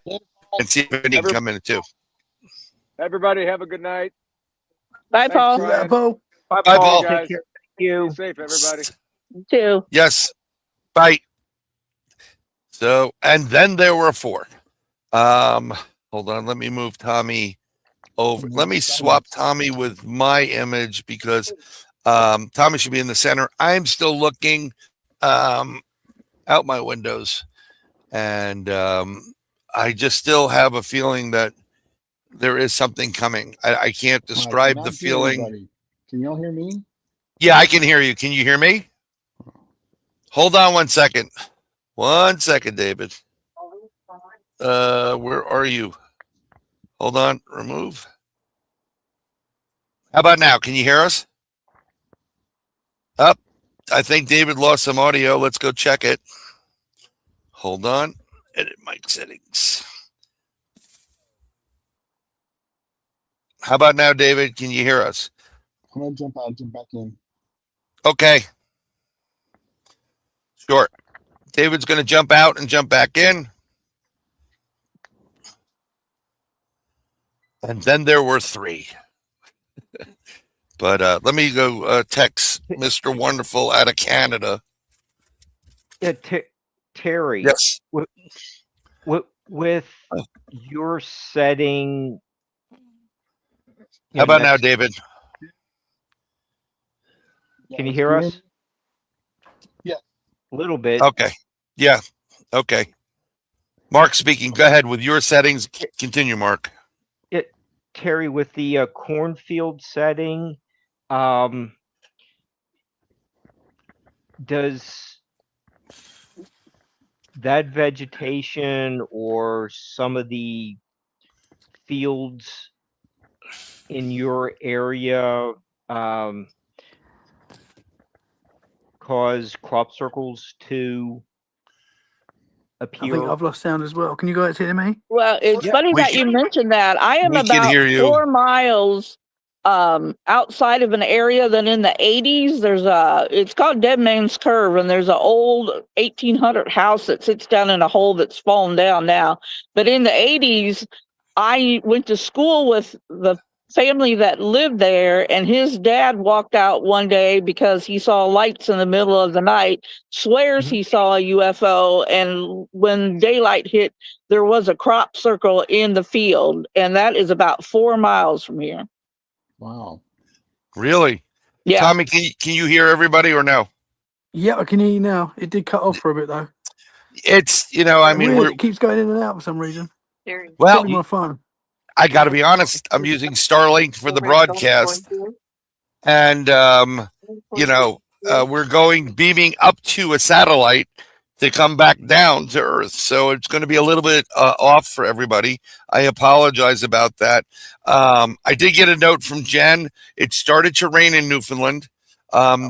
and see if he can come in too. Everybody, have a good night. Bye, Thanks, Paul. Bryan. Paul. Bye, Bye, Paul. Paul. Guys. Take care. Thank you. Be safe, everybody. You too. Yes. Bye. So, and then there were 4. Hold on. Let me move Tommy over. Let me swap Tommy with my image because Tommy should be in the center. I'm still looking out my windows, and I just still have a feeling that there is something coming. I can't describe the feeling. Anybody. Can y'all hear me? Yeah, I can hear you. Can you hear me? Hold on 1 second. 1 second, David. Where are you? Hold on. Remove. How about now? Can you hear us? Up. I think David lost some audio. Let's go check it. Hold on. Edit mic settings. How about now, David? Can you hear us? I'm gonna jump out, jump back in. Okay. Sure. David's going to jump out and jump back in. And then there were 3. But let me go text Mr. Wonderful out of Canada. Yeah, Terry. Yes. With your setting. How about now, David? Can you hear us? Yeah. A little bit. Okay. Yeah. Okay. Mark speaking. Go ahead with your settings. Continue, Mark. Terry, with the cornfield setting, does that vegetation or some of the fields in your area cause crop circles to appear? I think I've lost sound as well. Can you guys hear me? Well, it's Yeah, funny that you mentioned that. I am we can about hear you. 4 miles outside of an area that in the 80s there's it's called Dead Man's Curve, and there's an old 1800 house that sits down in a hole that's fallen down now. But in the 80s, I went to school with the family that lived there, and his dad walked out one day because he saw lights in the middle of the night, swears he saw a UFO, and when daylight hit, there was a crop circle in the field, and that is about 4 miles from here. Wow. Really? Yeah. Tommy, can you hear everybody or no? Yeah, I can hear you now. It did cut off for a bit though. It's, I mean, Weird, it keeps going in and out for some reason. well, Probably my phone. I got to be honest. I'm using Starlink for the broadcast, and we're beaming up to a satellite to come back down to Earth. So it's going to be a little bit off for everybody. I apologize about that. I did get a note from Jen. It started to rain in Newfoundland.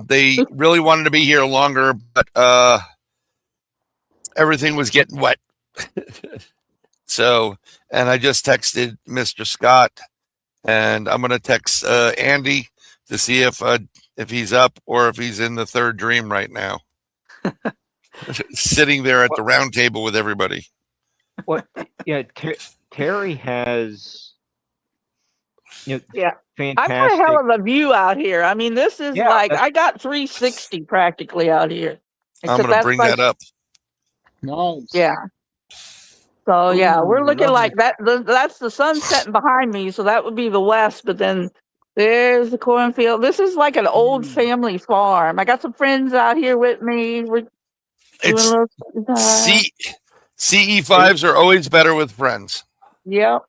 They really wanted to be here longer, but everything was getting wet. So, and I just texted Mr. Scott, and I'm going to text Andy to see if he's up or if he's in the third dream right now. Sitting there at the round table with everybody. What? Yeah, Terry has, Yeah. fantastic. I've got a hell of a view out here. I mean, this is Yeah, like I got 360 practically out here. I'm going to bring that up. Nice. Yeah. So yeah, Ooh, we're looking lovely. like that. That's the sun setting behind me, so that would be the west. But then there's the cornfield. This is like an old family farm. I got some friends out here with me. We're doing It's a little. CE-5s are always better with friends. Yep.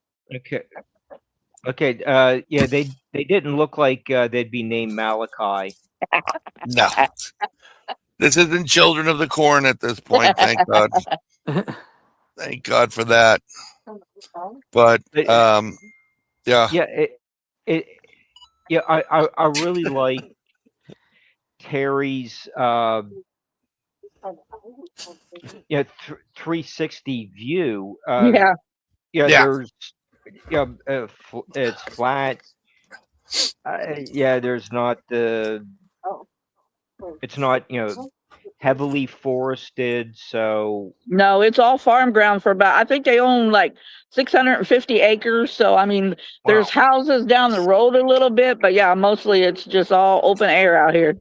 Okay. Yeah, they didn't look like they'd be named Malachi. No. This isn't Children of the Corn at this point. Thank God. Thank God for that. But yeah, Yeah, it yeah, I really like Terry's 360 view. Yeah. Yeah. There's it's flat. There's not it's not heavily forested, so No, it's all farm ground for about, I think they own like 650 acres. So, I mean, there's wow. houses down the road a little bit, but yeah, mostly it's just all open air out here.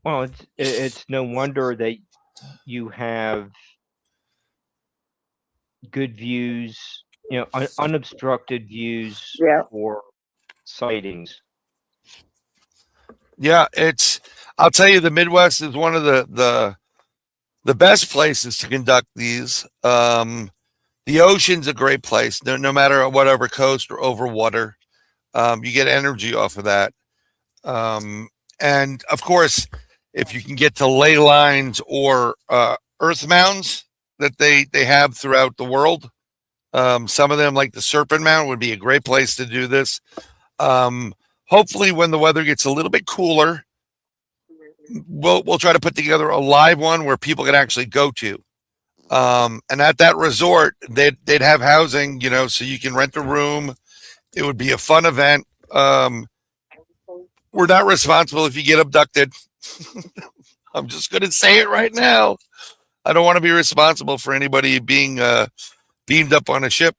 Well, it's no wonder that you have good views, unobstructed views Yeah. for sightings. Yeah, I'll tell you, the Midwest is one of the best places to conduct these. The ocean's a great place, no matter whatever coast or over water. You get energy off of that. And of course, if you can get to ley lines or earth mounds that they have throughout the world, some of them, like the Serpent Mound, would be a great place to do this. Hopefully, when the weather gets a little bit cooler, we'll try to put together a live one where people can actually go to. And at that resort, they'd have housing, so you can rent a room. It would be a fun event. We're not responsible if you get abducted. I'm just going to say it right now. I don't want to be responsible for anybody being beamed up on a ship.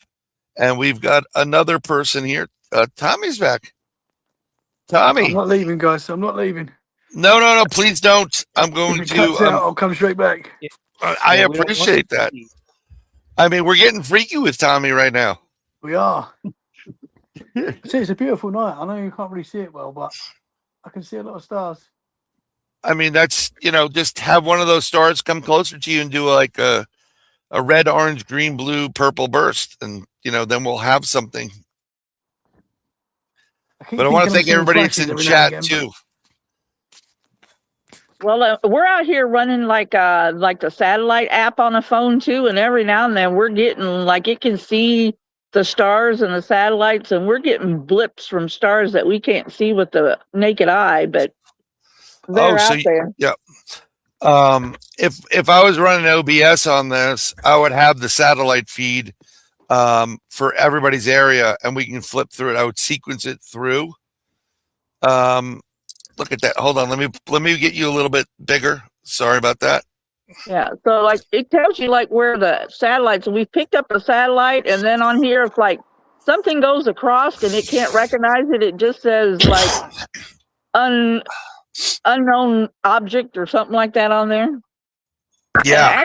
And we've got another person here. Tommy's back. Tommy. I'm not leaving, guys. I'm not leaving. No, please don't. I'm going If it cuts out, I'll come straight back. I appreciate that. I mean, we're getting freaky with Tommy right now. We are. See, it's a beautiful night. I know you can't really see it well, but I can see a lot of stars. I mean, that's, just have one of those stars come closer to you and do like a red, orange, green, blue, purple burst. And, then we'll have something. But I want to thank everybody that's in chat too. Well, we're out here running like the satellite app on a phone too, and every now and then we're getting like it can see the stars and the satellites, and we're getting blips from stars that we can't see with the naked eye, but they're out there. Yeah. If I was running OBS on this, I would have the satellite feed for everybody's area, and we can flip through it. I would sequence it through. Look at that. Hold on. Let me get you a little bit bigger. Sorry about that. Yeah. So like it tells you like where the satellites, we picked up a satellite, and then on here it's like something goes across and it can't recognize it. It just says like unknown object or something like that on there. Yeah.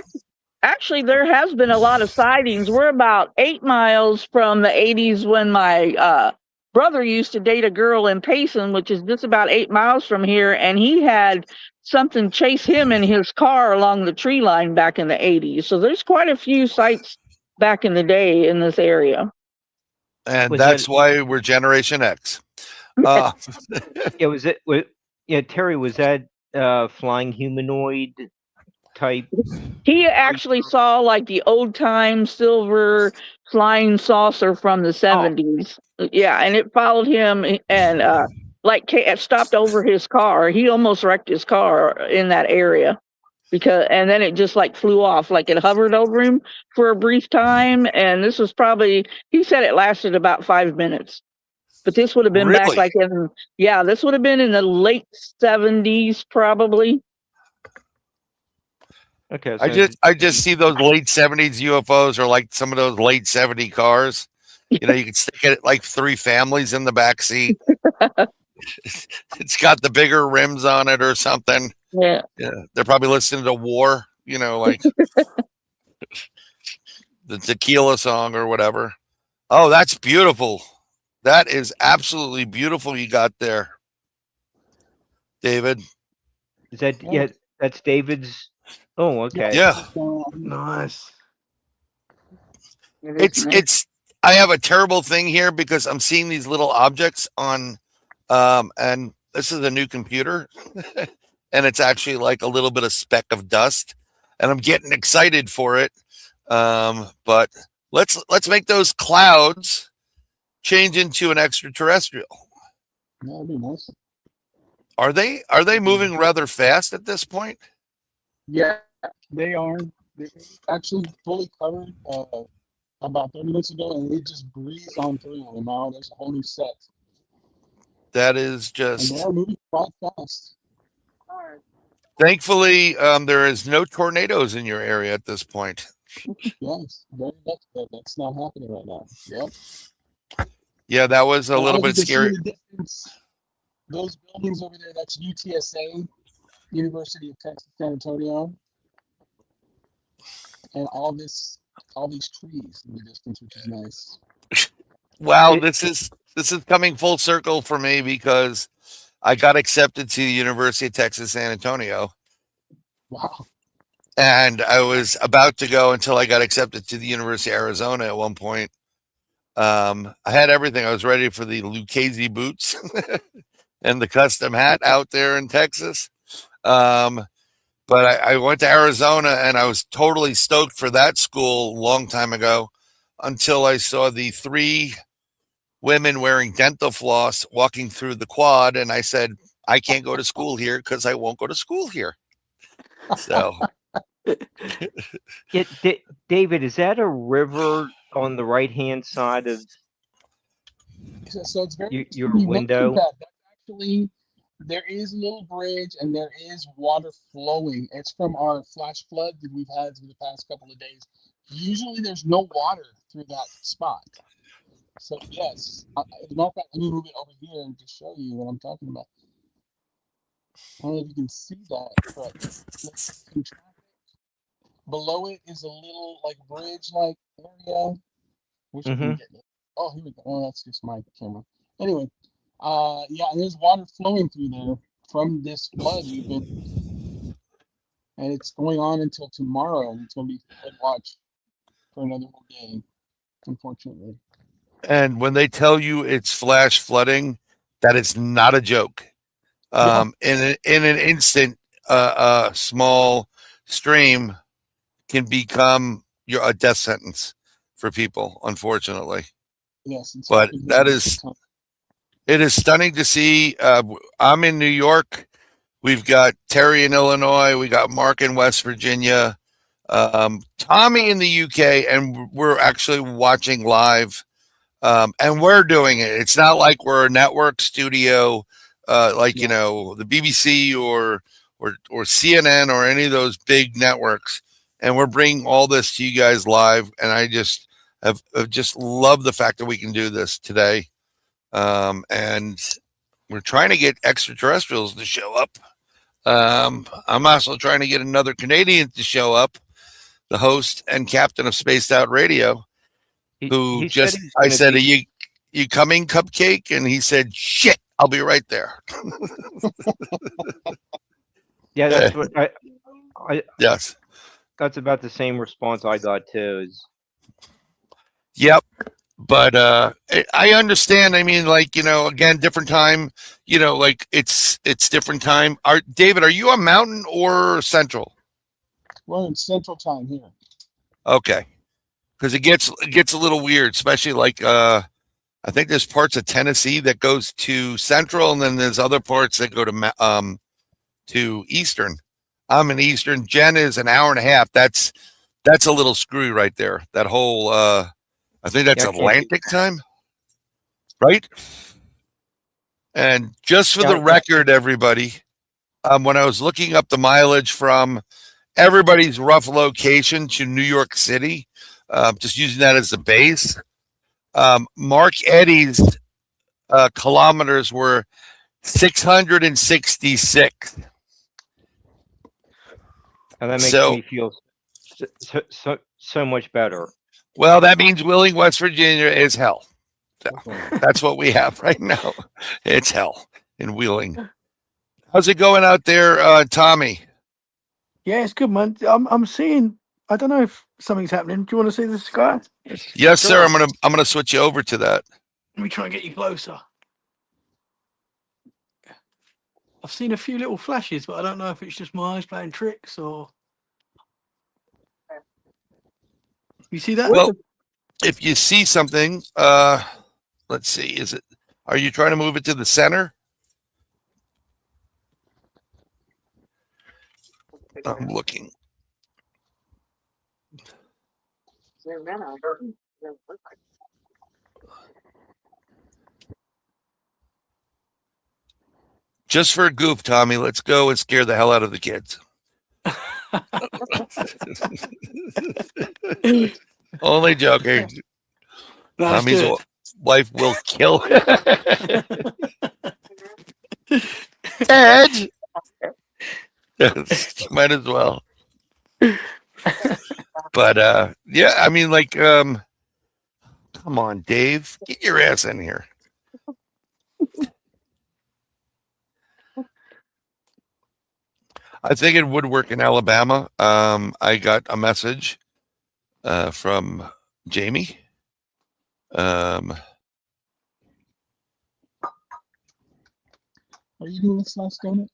Actually, there has been a lot of sightings. We're about 8 miles from the 80s when my brother used to date a girl in Payson, which is just about 8 miles from here, and he had something chase him in his car along the tree line back in the 80s. So there's quite a few sites back in the day in this area. And that's why we're Generation X. Terry, was that flying humanoid type? He actually saw like the old time silver flying saucer from the 70s. Yeah, and it followed him and stopped over his car. He almost wrecked his car in that area and then it just like flew off, like it hovered over him for a brief time. And this was probably, he said it lasted about 5 minutes. But this would have been back like this would have been in the late 70s probably. Okay. So I just see those late 70s UFOs are like some of those late 70 cars. You can stick it like 3 families in the back seat. It's got the bigger rims on it or something. Yeah. They're probably listening to War, like the Tequila song or whatever. Oh, that's beautiful. That is absolutely beautiful you got there, David. Is that that's David's? Oh, okay. Yeah. Nice. It's I have a terrible thing here because I'm seeing these little objects on and this is a new computer and it's actually like a little bit of speck of dust, and I'm getting excited for it. But let's make those clouds change into an extraterrestrial. That'd be nice. Are they moving rather fast at this point? Yeah, they are. They're actually fully covered about 30 minutes ago, and it just breezed on through. And now there's a whole new set. That is And they just are moving quite fast. thankfully there is no tornadoes in your area at this point. Yes, very much that that's not happening right now. Yep. Yeah, that was a And little as you bit can see scary. in the distance, those buildings over there, that's UTSA, University of Texas San Antonio. And all these trees in the distance, which is nice. Wow, It, this is coming full circle for me because I got accepted to the University of Texas San Antonio, Wow. and I was about to go until I got accepted to the University of Arizona at one point. I had everything. I was ready for the Lucchese boots and the custom hat out there in Texas. But I went to Arizona and I was totally stoked for that school a long time ago until I saw the 3 women wearing dental floss walking through the quad. And I said, I can't go to school here because I won't go to school here. So, David, is that a river on the right-hand side of So it's very your interesting you mentioned window? that. That's actually, there is a little bridge and there is water flowing. It's from our flash flood that we've had through the past couple of days. Usually there's no water through that spot. So yes, as a matter of fact, let me move it over here and just show you what I'm talking about. I don't know if you can see that, but in traffic, below it is a little like bridge-like area. Wish I can Mm-hmm. get it. Oh, here we go. Oh, that's just my camera. Anyway, yeah, and there's water flowing through there from this flood we've been, and it's going on until tomorrow, and it's going to be flood watch for another whole day, unfortunately. and when they tell you it's flash flooding, that is not a joke. Yeah, In an instant, a small stream can become a death sentence for people, unfortunately. yes, it's But happened here that multiple is times. it is stunning to see. I'm in New York. We've got Terry in Illinois. We got Mark in West Virginia. Tommy in the UK, and we're actually watching live. And we're doing it. It's not like we're a network studio, like Yeah, the BBC or CNN or any of those big networks. And we're bringing all this to you guys live. And I just have just loved the fact that we can do this today. And we're trying to get extraterrestrials to show up. I'm also trying to get another Canadian to show up, the host and captain of Spaced Out Radio, who He said just, he's I going to said, be. are you coming, Cupcake? And he said, shit, I'll be right there. Yeah, that's what I. Yes. That's about the same response I got too. Is Yep. But I understand. I mean, like, again, different time, like it's different time. David, are you on Mountain or Central? we're in Central Time here. Okay. Because it gets a little weird, especially like I think there's parts of Tennessee that goes to Central, and then there's other parts that go to Eastern. I'm in Eastern. Jen is an hour and a half. That's a little screwy right there. That whole I think that's yeah, I can't. Atlantic time, right? And just for the Yeah, record, everybody, when I was looking up the mileage from everybody's rough location to New York City, just using that as a base, Mark Eddy's kilometers were 666. and that makes So, me feel so much better. well, that means Wheeling, West Virginia is hell. So, that's what we have right now. It's hell in Wheeling. How's it going out there, Tommy? Yeah, it's good, man. I'm seeing. I don't know if something's happening. Do you want to see the sky? Yes, sir. I'm gonna switch you over to that. Let me try and get you closer. I've seen a few little flashes, but I don't know if it's just my eyes playing tricks or. You see that? Well, if you see something, let's see. Are you trying to move it to the center? I'm looking. Just for a goof, Tommy, let's go and scare the hell out of the kids. Only joking. That's Tommy's good. wife will kill him. Ted! Might as well. But yeah, I mean, like, come on, Dave, get your ass in here. I think it would work in Alabama. I got a message from Jamie. Are you doing this last donut?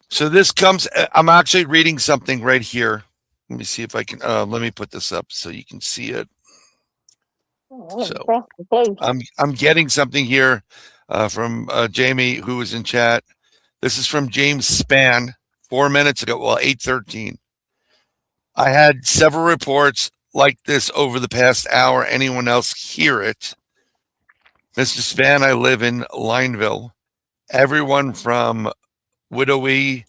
So this comes, I'm actually reading something right here. Let me see if I can, let me put this up so you can see it. So I'm getting something here from Jamie, who was in chat. This is from James Spann 4 minutes ago. Well, 8:13. I had several reports like this over the past hour. Anyone else hear it? Mr. Spann, I live in Lineville. Everyone from Widowy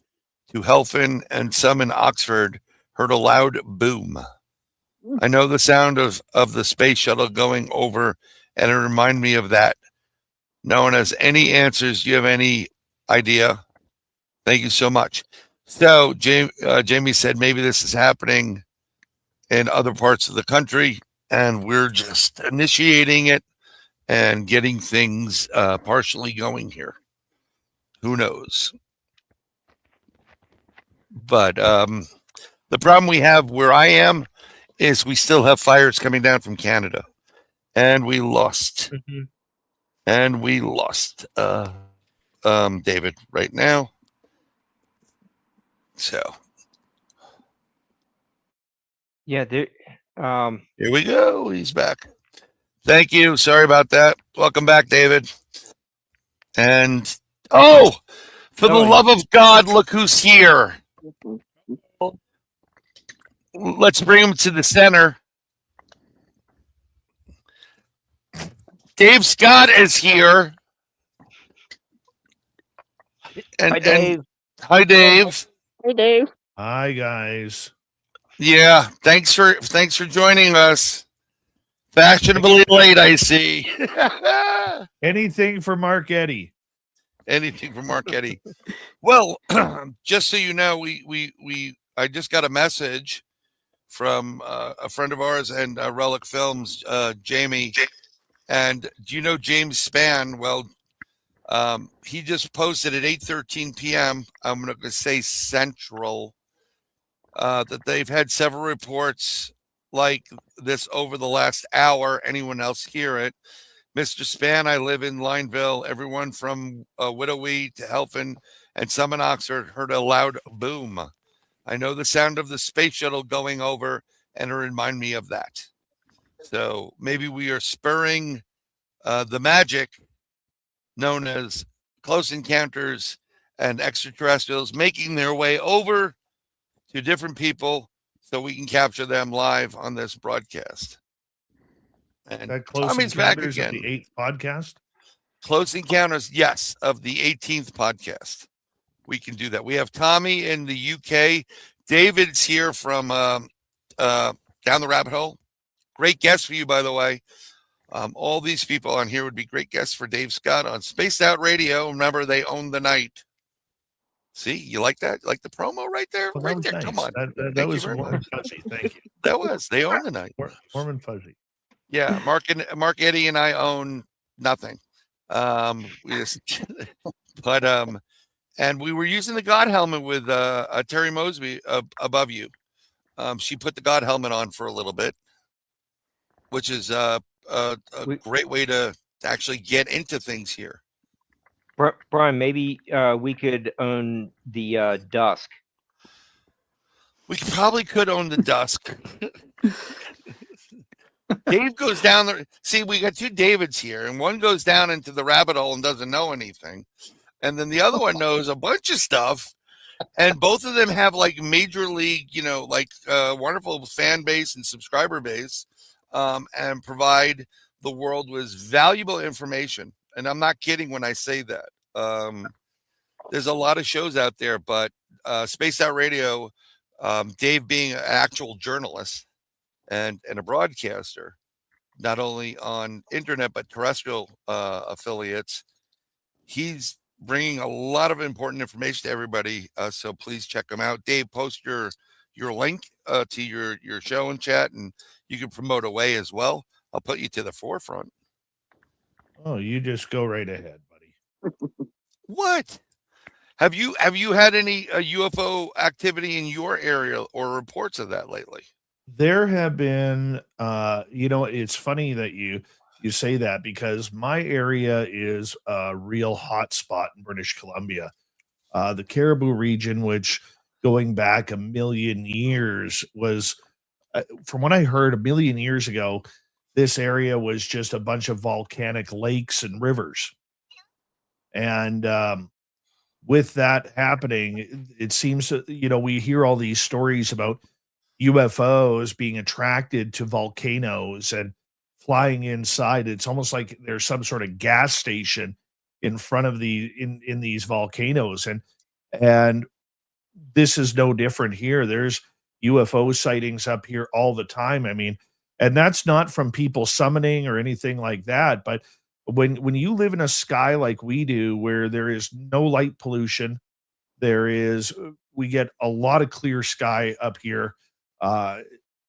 to Helfin and some in Oxford heard a loud boom. I know the sound of the space shuttle going over, and it reminded me of that. No one has any answers. Do you have any idea? Thank you so much. So Jamie said maybe this is happening in other parts of the country, and we're just initiating it and getting things partially going here. Who knows? But the problem we have where I am is we still have fires coming down from Canada, and we lost. Mhm. And we lost David right now. So Yeah, here we go. He's back. Thank you. Sorry about that. Welcome back, David. And for the love of God, look who's here. Let's bring him to the center. Dave Scott is here. And, hi, Dave. Hi, Dave. Hey, Dave. Hi, guys. Yeah, thanks for joining us. Fashionably late, I see. Anything for Mark Eddy. Anything for Mark Eddy. Well, just so you know, I just got a message from a friend of ours and Relic Films, Jamie. And do you know James Spann? Well, he just posted at 8:13 p.m. I'm going to say Central that they've had several reports like this over the last hour. Anyone else hear it? Mr. Spann, I live in Lineville. Everyone from Widowy to Helfin and some in Oxford heard a loud boom. I know the sound of the space shuttle going over, and it reminded me of that. So maybe we are spurring the magic known as close encounters and extraterrestrials making their way over to different people so we can capture them live on this broadcast. And That Close Tommy's back Encounters of again. the 8th podcast? Close Encounters, yes, of the 18th podcast. We can do that. We have Tommy in the UK. David's here from Down the Rabbit Hole. Great guest for you, by the way. All these people on here would be great guests for Dave Scott on Spaced Out Radio. Remember, they own the night. See, you like that? Like the promo right there? Well, right that was there. nice. Come on. That was warm and fuzzy. Thank you. That was. They own the night. Warm and fuzzy. Yeah, Mark Eddy and I own nothing. We just, but and we were using the God helmet with Terry Mosby above you. She put the God helmet on for a little bit, which is a great way to actually get into things here. Brian, maybe we could own the Dusk. We probably could own the Dusk. Dave goes down there. See, we got two Davids here, and one goes down into the rabbit hole and doesn't know anything. And then the other one knows a bunch of stuff. And both of them have like major league, like wonderful fan base and subscriber base, and provide the world with valuable information. And I'm not kidding when I say that. There's a lot of shows out there, but Spaced Out Radio, Dave being an actual journalist and a broadcaster, not only on internet but terrestrial affiliates, he's bringing a lot of important information to everybody. So please check him out. Dave, post your link to your show and chat, and you can promote away as well. I'll put you to the forefront. Oh, you just go right ahead, buddy. What? Have you had any UFO activity in your area or reports of that lately? There have been, it's funny that you say that, because my area is a real hot spot in British Columbia. The Caribou region, which going back a million years was, from what I heard a million years ago, this area was just a bunch of volcanic lakes and rivers. And with that happening, it seems that, we hear all these stories about UFOs being attracted to volcanoes and flying inside. It's almost like there's some sort of gas station in front of in these volcanoes, and this is no different here. There's UFO sightings up here all the time. I mean, and that's not from people summoning or anything like that, but when you live in a sky like we do, where there is no light pollution, we get a lot of clear sky up here,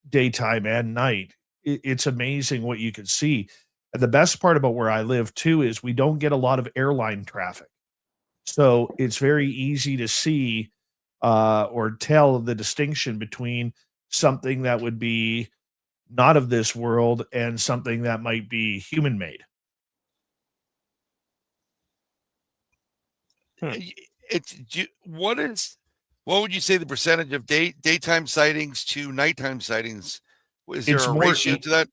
daytime and night. It's amazing what you can see. And the best part about where I live too is we don't get a lot of airline traffic. So it's very easy to see or tell the distinction between something that would be not of this world and something that might be human made. What would you say the percentage of daytime sightings to nighttime sightings? Is there a ratio to that?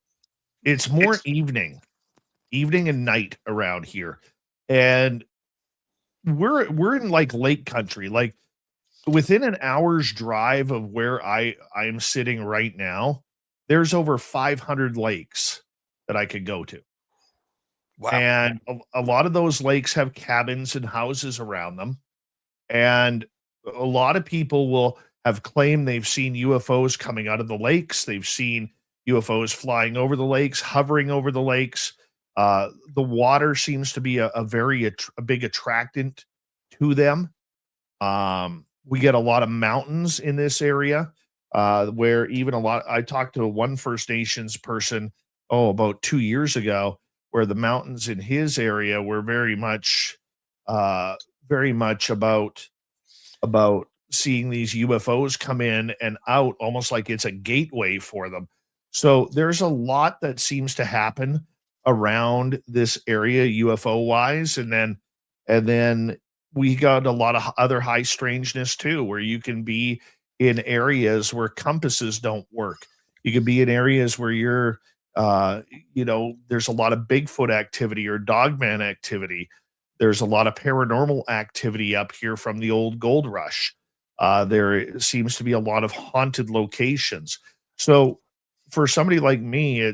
It's more evening and night around here. And we're in like lake country, like within an hour's drive of where I'm sitting right now. There's over 500 lakes that I could go to. Wow. And a lot of those lakes have cabins and houses around them. And a lot of people will have claimed they've seen UFOs coming out of the lakes. They've seen UFOs flying over the lakes, hovering over the lakes. The water seems to be a big attractant to them. We get a lot of mountains in this area, where even I talked to one First Nations person, about 2 years ago, where the mountains in his area were very much about seeing these UFOs come in and out, almost like it's a gateway for them. So there's a lot that seems to happen around this area UFO wise. And then we got a lot of other high strangeness too, where you can be in areas where compasses don't work. You could be in areas where you're, there's a lot of Bigfoot activity or Dogman activity. There's a lot of paranormal activity up here from the old gold rush. There seems to be a lot of haunted locations. So for somebody like me,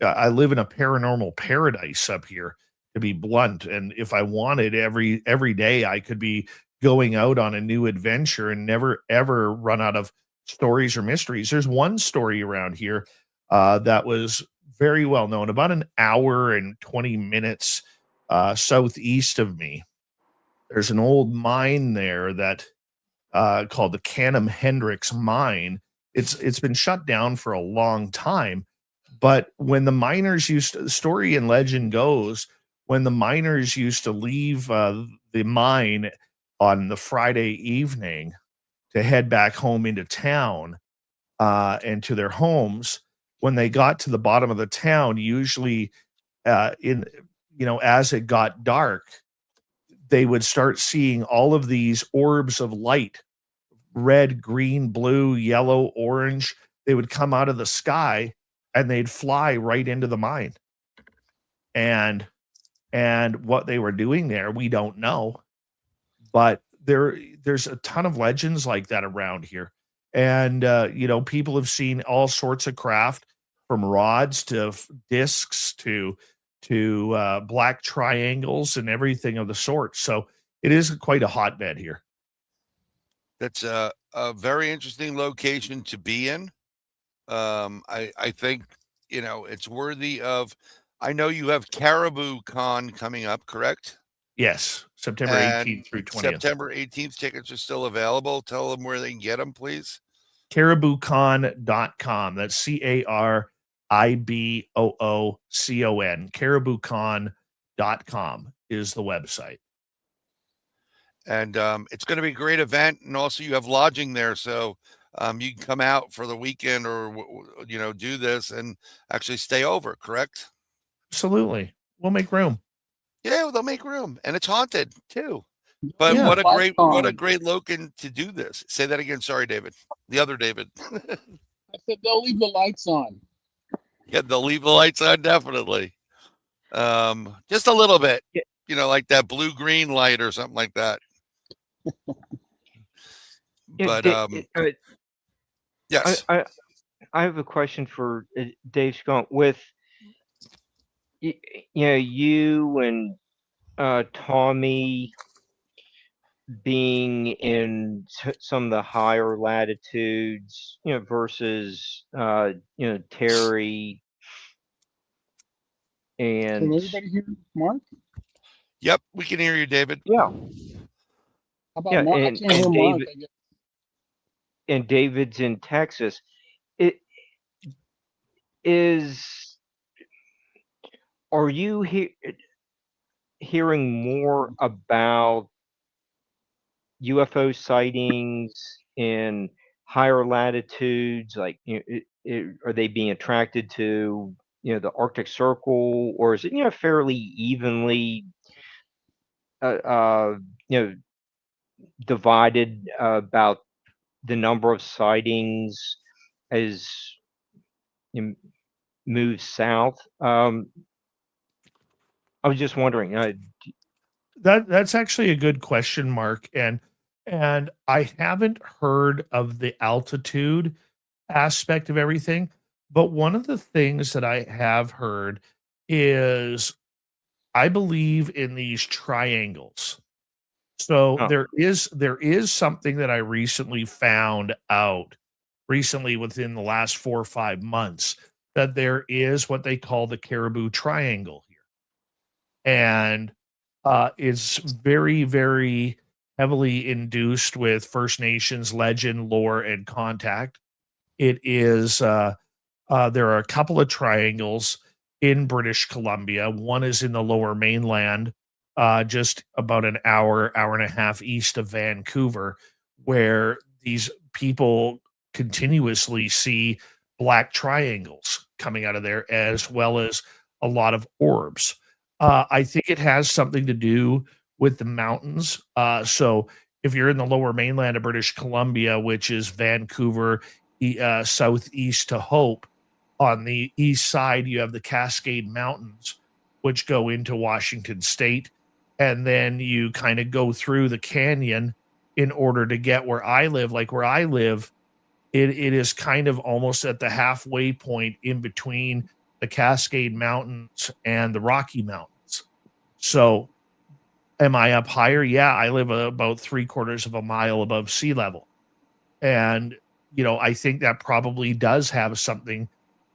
I live in a paranormal paradise up here, to be blunt. And if I wanted, every day I could be going out on a new adventure and never ever run out of stories or mysteries. There's one story around here that was very well known, about an hour and 20 minutes southeast of me. There's an old mine there that called the Canham Hendricks mine. It's been shut down for a long time, but when the miners the story and legend goes, when the miners used to leave the mine on the Friday evening to head back home into town and to their homes, when they got to the bottom of the town, usually as it got dark, they would start seeing all of these orbs of light, red, green, blue, yellow, orange. They would come out of the sky and they'd fly right into the mine. And what they were doing there, we don't know. But there's a ton of legends like that around here. And people have seen all sorts of craft, from rods to discs to black triangles and everything of the sort. So it is quite a hotbed here. That's a very interesting location to be in. I think, it's worthy of. I know you have Caribou Con coming up, correct? Yes, September And 18th through 20th. September 18th tickets are still available. Tell them where they can get them, please. CaribouCon.com. That's CaribooCon. CaribouCon.com is the website. And it's going to be a great event. And also you have lodging there. So you can come out for the weekend or, do this and actually stay over, correct? Absolutely. We'll make room. Yeah, they'll make room. And it's haunted too. But Yeah, what a Lifetime. great location to do this. Say that again. Sorry, David. The other David. I said they'll leave the lights on. Yeah, they'll leave the lights on, definitely. Just a little bit, like that blue-green light or something like that. But yes. I have a question for Dave Skunk. With you and Tommy being in some of the higher latitudes, versus Terry and. Can everybody hear Mark? Yep, we can hear you, David. Yeah. How about Mark? And I can't hear Mark. David, and David's in Texas. Are you hearing more about UFO sightings in higher latitudes? Like, are they being attracted to the Arctic Circle, or is it fairly evenly divided about the number of sightings as you move south? I was just wondering. That's actually a good question, Mark. And I haven't heard of the altitude aspect of everything, but one of the things that I have heard is I believe in these triangles. So there is something that I recently found out within the last 4 or 5 months, that there is what they call the Caribou Triangle here. And it's very, very heavily induced with First Nations legend, lore, and contact. It is there are a couple of triangles in British Columbia. One is in the Lower Mainland, just about an hour and a half east of Vancouver, where these people continuously see black triangles coming out of there, as well as a lot of orbs. I think it has something to do with the mountains. So if you're in the Lower Mainland of British Columbia, which is Vancouver, southeast to Hope, on the east side, you have the Cascade Mountains, which go into Washington State. And then you kind of go through the canyon in order to get where I live. Like where I live, it is kind of almost at the halfway point in between the Cascade Mountains and the Rocky Mountains. So am I up higher? Yeah, I live about 3/4 of a mile above sea level. And, I think that probably does have something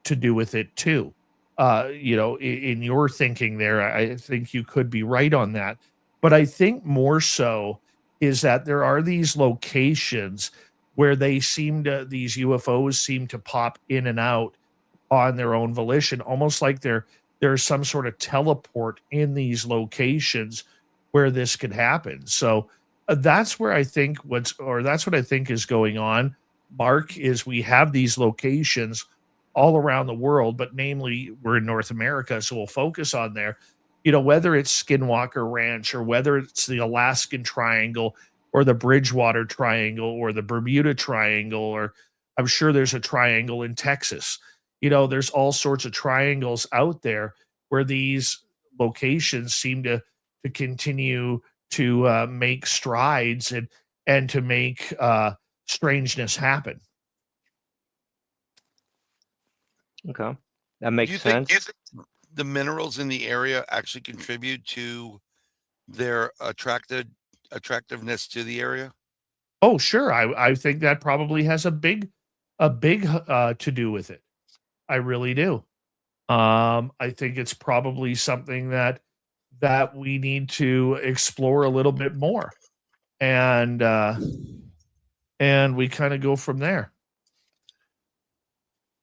to do with it too. In your thinking there, I think you could be right on that. But I think more so is that there are these locations where these UFOs seem to pop in and out on their own volition, almost like there's some sort of teleport in these locations where this could happen. So that's what I think is going on, Mark, is we have these locations all around the world, but namely we're in North America, so we'll focus on there. You know, whether it's Skinwalker Ranch or whether it's the Alaskan Triangle or the Bridgewater Triangle or the Bermuda Triangle, or I'm sure there's a triangle in Texas. You know, there's all sorts of triangles out there where these locations seem to continue to make strides and to make strangeness happen. Okay, that Do makes you think sense. the minerals in the area actually contribute to their attractiveness to the area? Oh, sure. I think that probably has a big to do with it. I really do. I think it's probably something that we need to explore a little bit more, and we kind of go from there.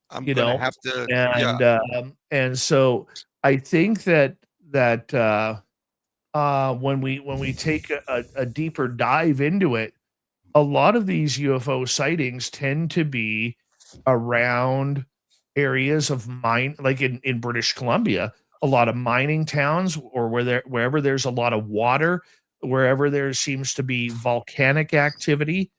I'm You gonna know, have to, yeah. and so I think that when we take a deeper dive into it, a lot of these UFO sightings tend to be around areas of mine, like in British Columbia, a lot of mining towns, or wherever there's a lot of water, wherever there seems to be volcanic activity.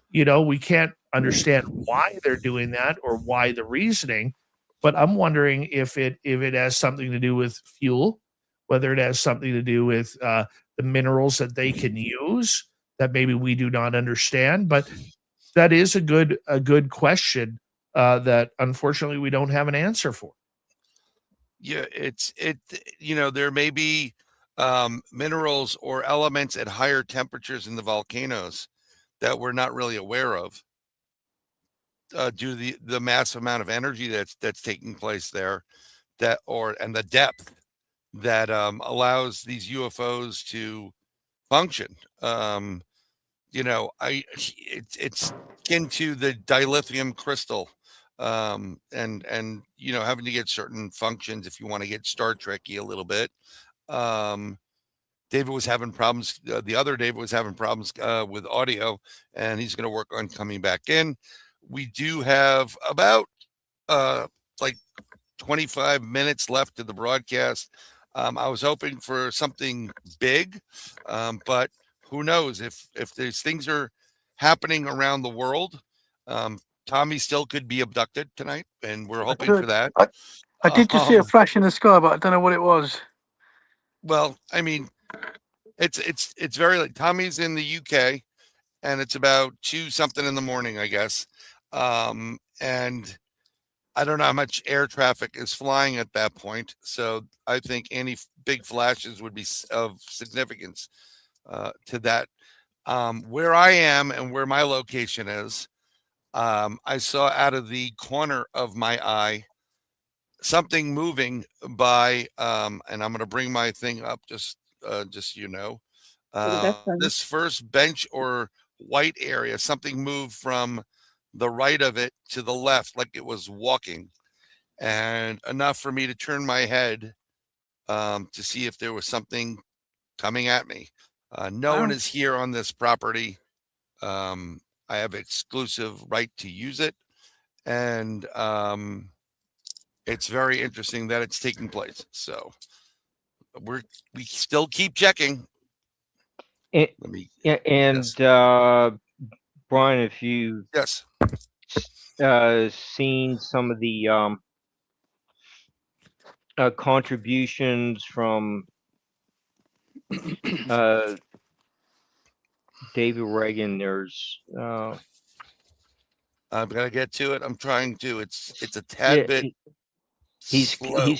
You know, we can't understand why they're doing that or why the reasoning, but I'm wondering if it has something to do with fuel, whether it has something to do with the minerals that they can use that maybe we do not understand. But that is a good question that unfortunately we don't have an answer for. Yeah, there may be minerals or elements at higher temperatures in the volcanoes that we're not really aware of due to the massive amount of energy that's taking place there, and the depth that allows these UFOs to function. It's akin to the dilithium crystal, and having to get certain functions if you want to get Star Trekky a little bit. David was having problems. The other David was having problems with audio, and he's going to work on coming back in. We do have about like 25 minutes left of the broadcast. I was hoping for something big, but who knows if these things are happening around the world. Tommy still could be abducted tonight, and we're hoping for that. I did just see a Um, flash in the sky, but I don't know what it was. well, I mean, it's very late. Tommy's in the UK, and it's about 2 something in the morning, I guess. And I don't know how much air traffic is flying at that point. So I think any big flashes would be of significance to that. Where I am and where my location is, I saw out of the corner of my eye something moving by, and I'm going to bring my thing up just Oh, that's funny. this first bench or white area, something moved from the right of it to the left, like it was walking, and enough for me to turn my head to see if there was something coming at me. No one Wow. is here on this property. I have exclusive right to use it, and it's very interesting that it's taking place. So we still keep checking. And, Let me. and Yes. Brian, if you Yes. seen some of the contributions from David Reagan, there's I'm gonna get to it. I'm trying to. It's a tad bit slow.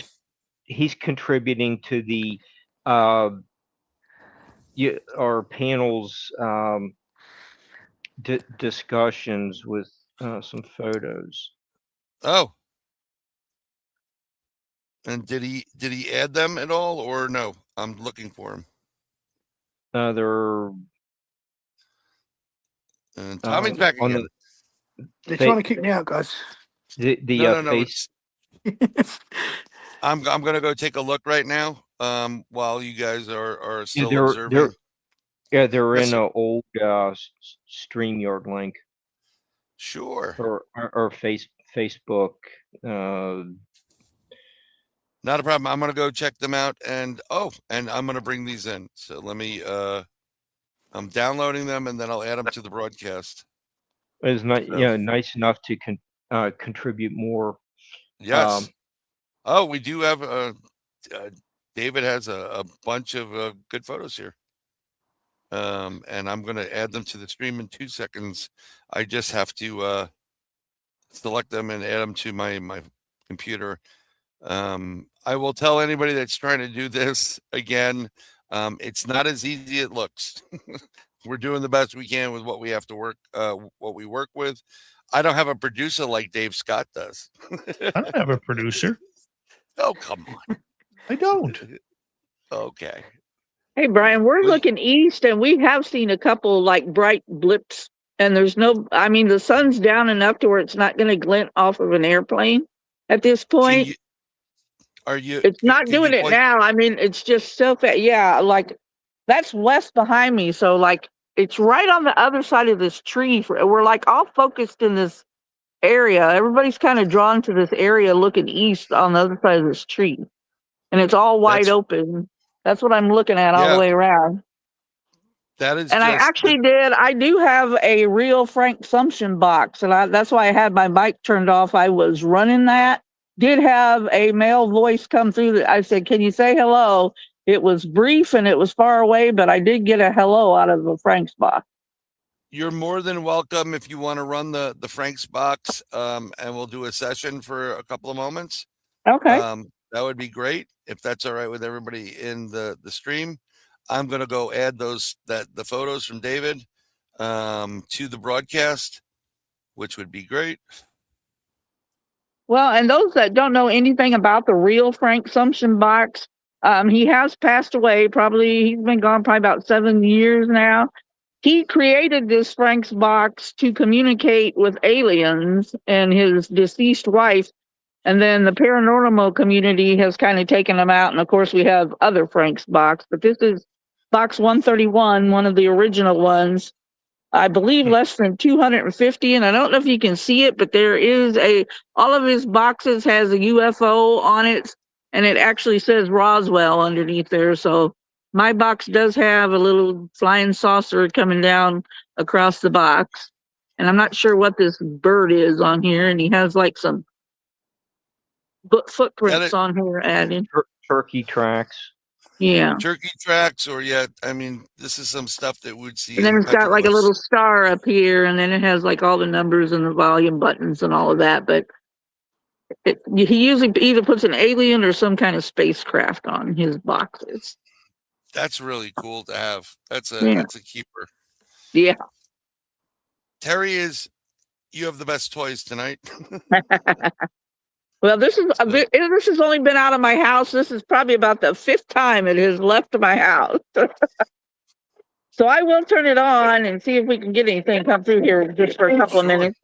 he's contributing to the our panel's discussions with some photos. Oh. And did he add them at all or no? I'm looking for him. They're And Tommy's back on again. They're trying to kick me out, guys. No. face. I'm gonna go take a look right now. While you guys are still observing. They're Yes, in sir. an old StreamYard link. Sure. Or Facebook. Not a problem. I'm gonna go check them out, and I'm gonna bring these in. So let me. I'm downloading them, and then I'll add them to the broadcast. Is not So, nice enough to contribute more. yes. We do have. David has a bunch of good photos here. And I'm gonna add them to the stream in 2 seconds. I just have to select them and add them to my computer. I will tell anybody that's trying to do this again. It's not as easy as it looks. We're doing the best we can with what we have to work, what we work with. I don't have a producer like Dave Scott does. I don't have a producer. Oh, come on. I don't. Okay. Hey, Brian, we're looking east and we have seen a couple like bright blips, and the sun's down enough to where it's not going to glint off of an airplane at this point. It's not doing it now. I mean, it's just so fast. Yeah, like that's west behind me. So like it's right on the other side of this tree. We're like all focused in this area. Everybody's kind of drawn to this area looking east on the other side of this tree. And it's all wide open. That's what I'm looking at all the way around. That is, and I do have a real Frank Sumption box, and that's why I had my mic turned off. I was running that. Did have a male voice come through. I said, "Can you say hello?" It was brief and it was far away, but I did get a hello out of the Frank's box. You're more than welcome if you want to run the Frank's box, and we'll do a session for a couple of moments. Okay. That would be great if that's all right with everybody in the stream. I'm going to go add the photos from David to the broadcast, which would be great. Well, and those that don't know anything about the real Frank Sumption box, he has passed away. He's been gone probably about 7 years now. He created this Frank's box to communicate with aliens and his deceased wife. And then the paranormal community has kind of taken them out. And of course, we have other Frank's box, but this is box 131, one of the original ones. I believe less than 250. And I don't know if you can see it, but there is all of his boxes has a UFO on it. And it actually says Roswell underneath there. So my box does have a little flying saucer coming down across the box. And I'm not sure what this bird is on here. And he has like some footprints on here added. Turkey tracks. Yeah. Turkey tracks, this is some stuff that we'd see. And then it's got like a little star up here, and then it has like all the numbers and the volume buttons and all of that. But he usually either puts an alien or some kind of spacecraft on his boxes. That's really cool to have. That's a keeper. Yeah. Terry, you have the best toys tonight. Well, this has only been out of my house. This is probably about the 5th time it has left my house. So I will turn it on and see if we can get anything come through here just for a couple of minutes.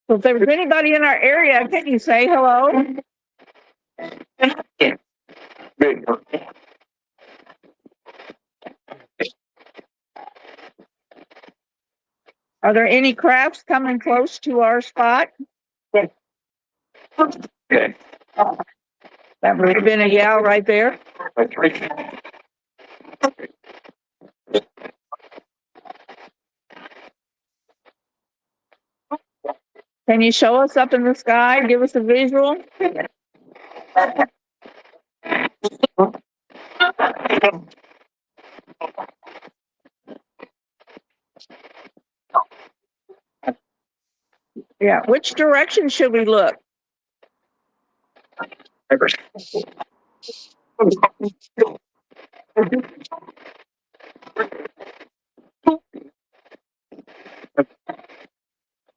So if there's anybody in our area, can you say hello? Are there any crafts coming close to our spot? That would have been a yell right there. Can you show us up in the sky? Give us a visual. Yeah, which direction should we look?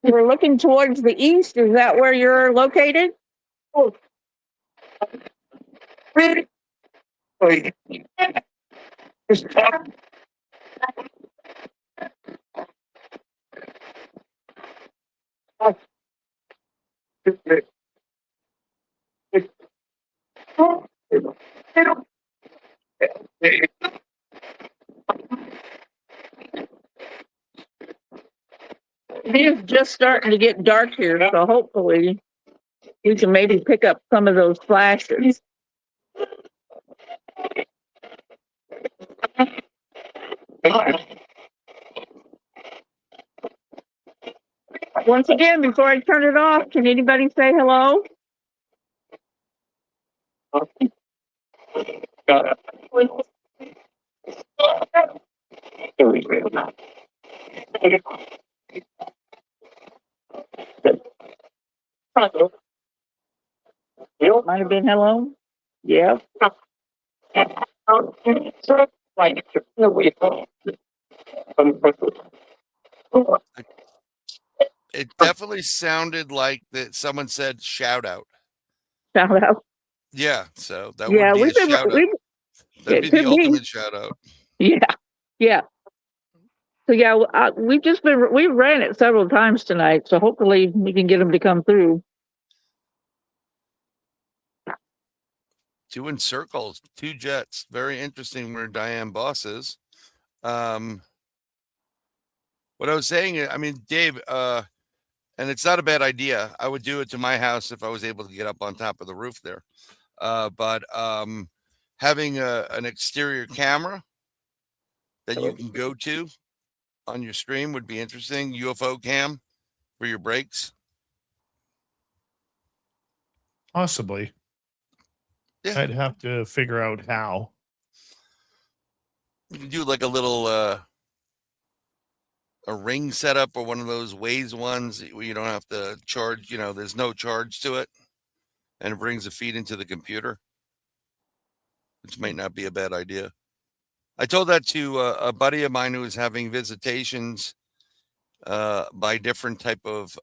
We're looking towards the east. Is that where you're located? It is just starting to get dark here, so hopefully we can maybe pick up some of those flashes. Once again, before I turn it off, can anybody say hello? Might have been hello. Yeah. It definitely sounded like that someone said shout out. Shout out. Yeah, so that Yeah, would be we've a been. shout out. That'd be It the could be. ultimate shout out. Yeah. Yeah. So yeah, we've just been. We ran it several times tonight, so hopefully we can get them to come through. Doing circles, 2 jets. Very interesting where Diane Boss is. What I was saying, I mean, Dave, and it's not a bad idea. I would do it to my house if I was able to get up on top of the roof there. But having an exterior camera that you can go to on your stream would be interesting. UFO cam for your breaks. Possibly. Yeah. I'd have to figure out how. You can do like a little a ring setup or one of those Waze ones where you don't have to charge, there's no charge to it, and it brings the feed into the computer, which might not be a bad idea. I told that to a buddy of mine who was having visitations by different type of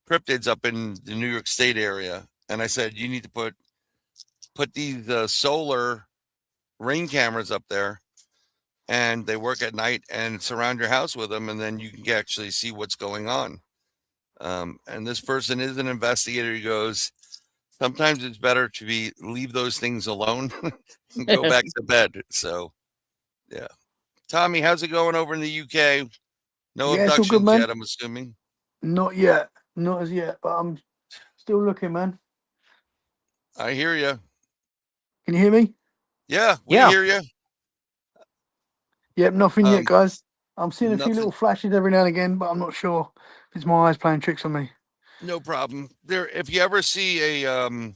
cryptids up in the New York State area, and I said, you need to put these solar ring cameras up there, and they work at night, and surround your house with them, and then you can actually see what's going on. And this person is an investigator. He goes, sometimes it's better to leave those things alone and go back to bed. So, yeah. Tommy, how's it going over in the UK? No Yeah, it's all good, abductions man. yet, I'm assuming. Not yet, not as yet, but I'm still looking, man. I hear you. Can you hear me? Yeah, we Yeah. hear you. Yep, nothing yet, guys. I'm seeing a few nothing. little flashes every now and again, but I'm not sure if it's my eyes playing tricks on me. No problem. There, if you ever see a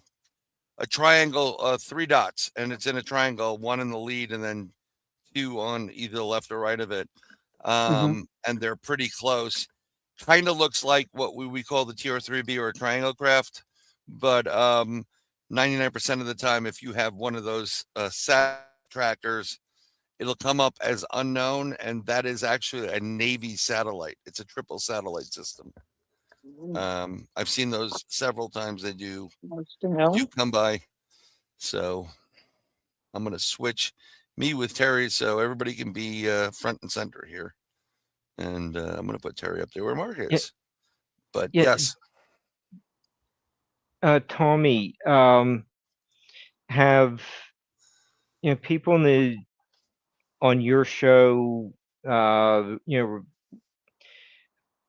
triangle, 3 dots, and it's in a triangle, 1 in the lead, and then 2 on either the left or right of it, and they're pretty close. Kind of looks like what we call the TR3B or a triangle craft, but 99% of the time, if you have one of those sat trackers, it'll come up as unknown, and that is actually a Navy satellite. It's a triple satellite system. I've seen those several times. They do come by. So I'm going to switch me with Terry so everybody can be front and center here. And I'm going to put Terry up there where Mark is. But yes. Tommy, have people on your show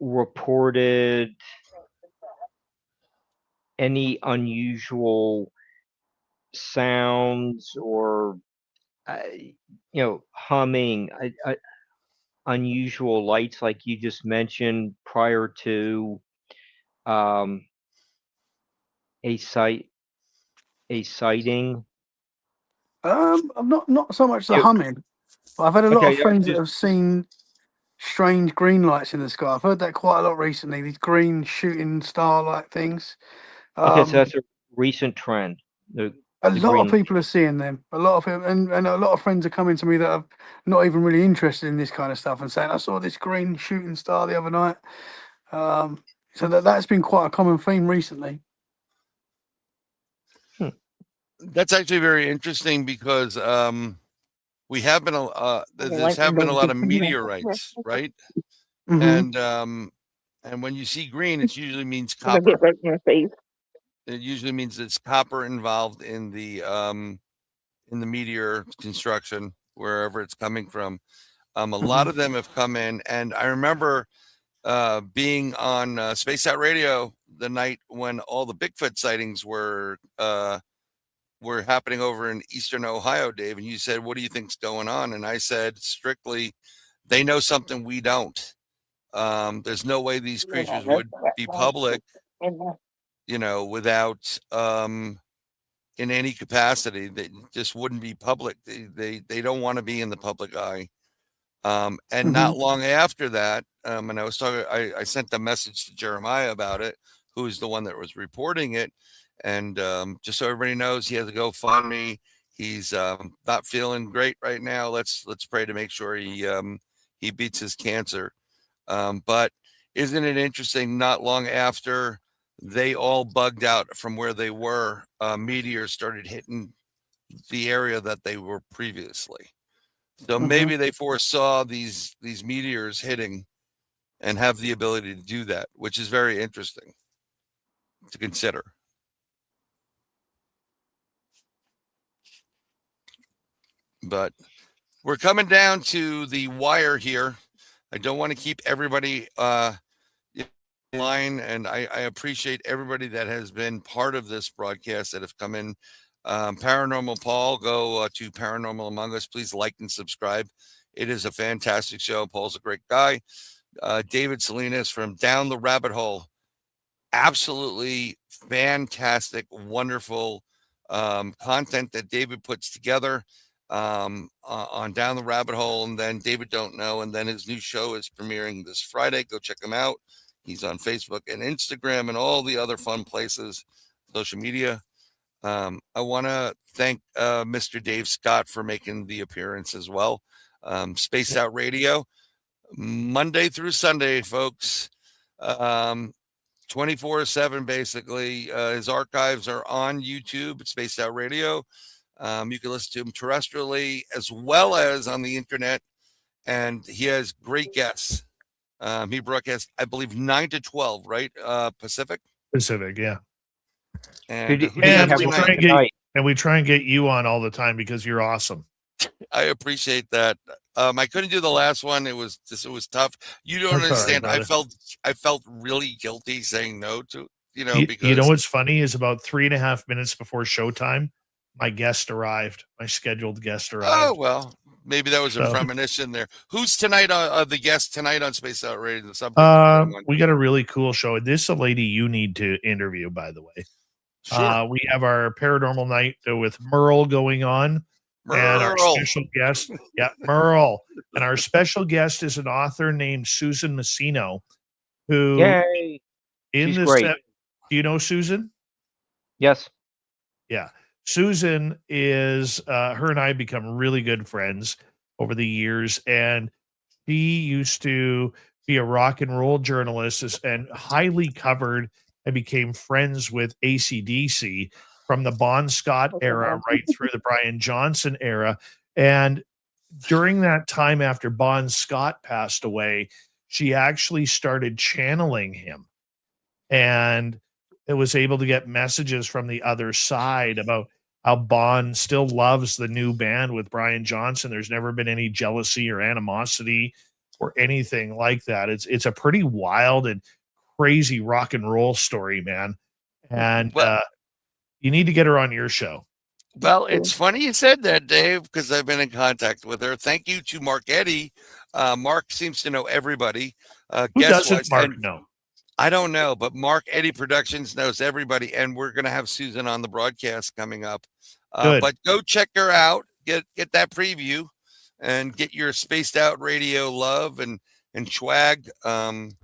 reported any unusual sounds or humming, unusual lights like you just mentioned prior to a sighting? I'm not so much the humming, but I've had a lot of friends that have seen strange green lights in the sky. I've heard that quite a lot recently. These green shooting star-like things. Okay, so that's a recent trend. A lot of people are seeing them. A lot of people, and a lot of friends are coming to me that are not even really interested in this kind of stuff and saying, "I saw this green shooting star the other night." So that's been quite a common theme recently. That's actually very interesting because we have been there's have been a lot of meteorites, right? And when you see green, it usually means copper. Get right in your face. It usually means it's copper involved in the meteor construction, wherever it's coming from. A lot of them have come in, and I remember being on Space Out Radio the night when all the Bigfoot sightings were happening over in eastern Ohio, Dave, and you said, "What do you think's going on?" And I said, strictly, they know something we don't. There's no way these creatures would be public, without in any capacity. They just wouldn't be public. They don't want to be in the public eye. And not long after that, and I was talking, I sent a message to Jeremiah about it, who's the one that was reporting it. And just so everybody knows, he has to go find me. He's not feeling great right now. Let's pray to make sure he beats his cancer. But isn't it interesting? Not long after they all bugged out from where they were, meteors started hitting the area that they were previously. So maybe they foresaw these meteors hitting and have the ability to do that, which is very interesting to consider. But we're coming down to the wire here. I don't want to keep everybody in line, and I appreciate everybody that has been part of this broadcast that have come in. Paranormal Paul, go to Paranormal Among Us. Please like and subscribe. It is a fantastic show. Paul's a great guy. David Salinas from Down the Rabbit Hole. Absolutely fantastic, wonderful content that David puts together on Down the Rabbit Hole. And then David Don't Know. And then his new show is premiering this Friday. Go check him out. He's on Facebook and Instagram and all the other fun places, social media. I want to thank Mr. Dave Scott for making the appearance as well. Spaced Out Radio, Monday through Sunday, folks. 24/7, basically. His archives are on YouTube at Spaced Out Radio. You can listen to him terrestrially as well as on the internet. And he has great guests. He broadcasts, I believe, 9 to 12, right? Pacific? Pacific, yeah. And we try and get you on all the time because you're awesome. I appreciate that. I couldn't do the last one. It was tough. You don't understand. Right, I felt really guilty saying no to, because you know what's funny is about 3.5 minutes before showtime, my guest arrived. My scheduled guest arrived. Oh, well, maybe that was a premonition there. Who's tonight the guest tonight on Space Out Radio? We got a really cool show. This is a lady you need to interview, by the way. Sure. We have our paranormal night with Merle going on. And our special guest, Merle. And our special guest is an author named Susan Messino, who She's great. Do you know Susan? Yes. Yeah. Susan is her and I have become really good friends over the years, and she used to be a rock and roll journalist and highly covered and became friends with AC/DC from the Bon Scott era right through the Bryan Johnson era. And during that time after Bon Scott passed away, she actually started channeling him. And it was able to get messages from the other side about how Bon still loves the new band with Bryan Johnson. There's never been any jealousy or animosity or anything like that. It's a pretty wild and crazy rock and roll story, man. And you need to get her on your show. Well, it's funny you said that, Dave, because I've been in contact with her. Thank you to Mark Eddy. Mark seems to know everybody. Who doesn't Mark know? I don't know, but Mark Eddy Productions knows everybody, and we're going to have Susan on the broadcast coming up. But go check her out. Get that preview, and get your Spaced Out Radio love and swag. And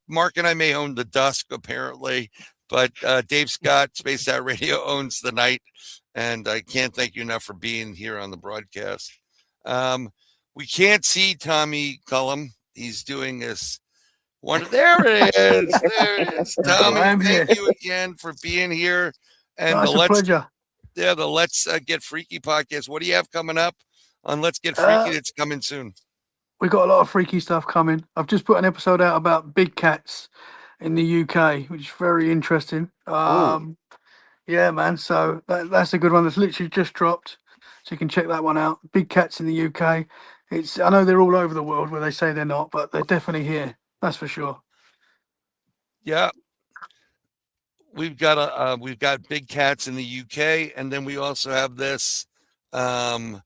Mark and I may own the dusk, apparently. But Dave Scott, Spaced Out Radio, owns the night, and I can't thank you enough for being here on the broadcast. We can't see Tommy Cullum. He's doing this one. There it is. There it is. Tommy, thank you again for being here. And it's a pleasure. Yeah, the Let's Get Freaky podcast. What do you have coming up on Let's Get Freaky? It's coming soon. We got a lot of freaky stuff coming. I've just put an episode out about big cats in the UK, which is very interesting. Yeah, man. So that's a good one. That's literally just dropped, so you can check that one out. Big Cats in the UK. I know they're all over the world where they say they're not, but they're definitely here. That's for sure. Yeah, we've got Big Cats in the UK, and then we also have this um,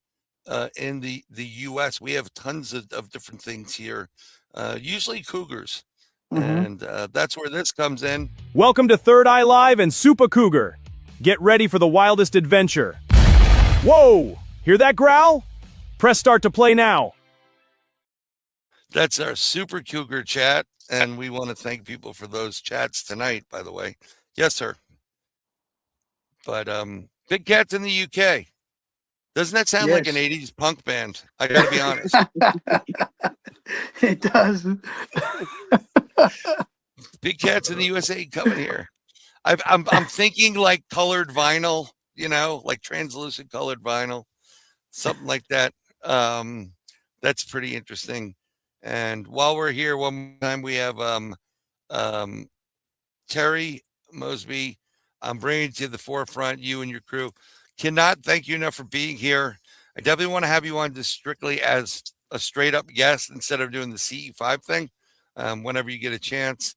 in the US. We have tons of different things here, usually cougars, and that's where this comes in. Welcome to Third Eye Live and Super Cougar. Get ready for the wildest adventure. Whoa! Hear that growl? Press start to play now. That's our Super Cougar chat, and we want to thank people for those chats tonight, by the way. Yes, sir. But Big Cats in the UK. Doesn't that sound like an 80s punk band? I got to be honest. It does. Big Cats in the USA coming here. I'm thinking like colored vinyl, like translucent colored vinyl, something like that. That's pretty interesting. And while we're here, one more time we have Terry Mosby. I'm bringing to the forefront you and your crew. Cannot thank you enough for being here. I definitely want to have you on just strictly as a straight up guest instead of doing the CE-5 thing whenever you get a chance.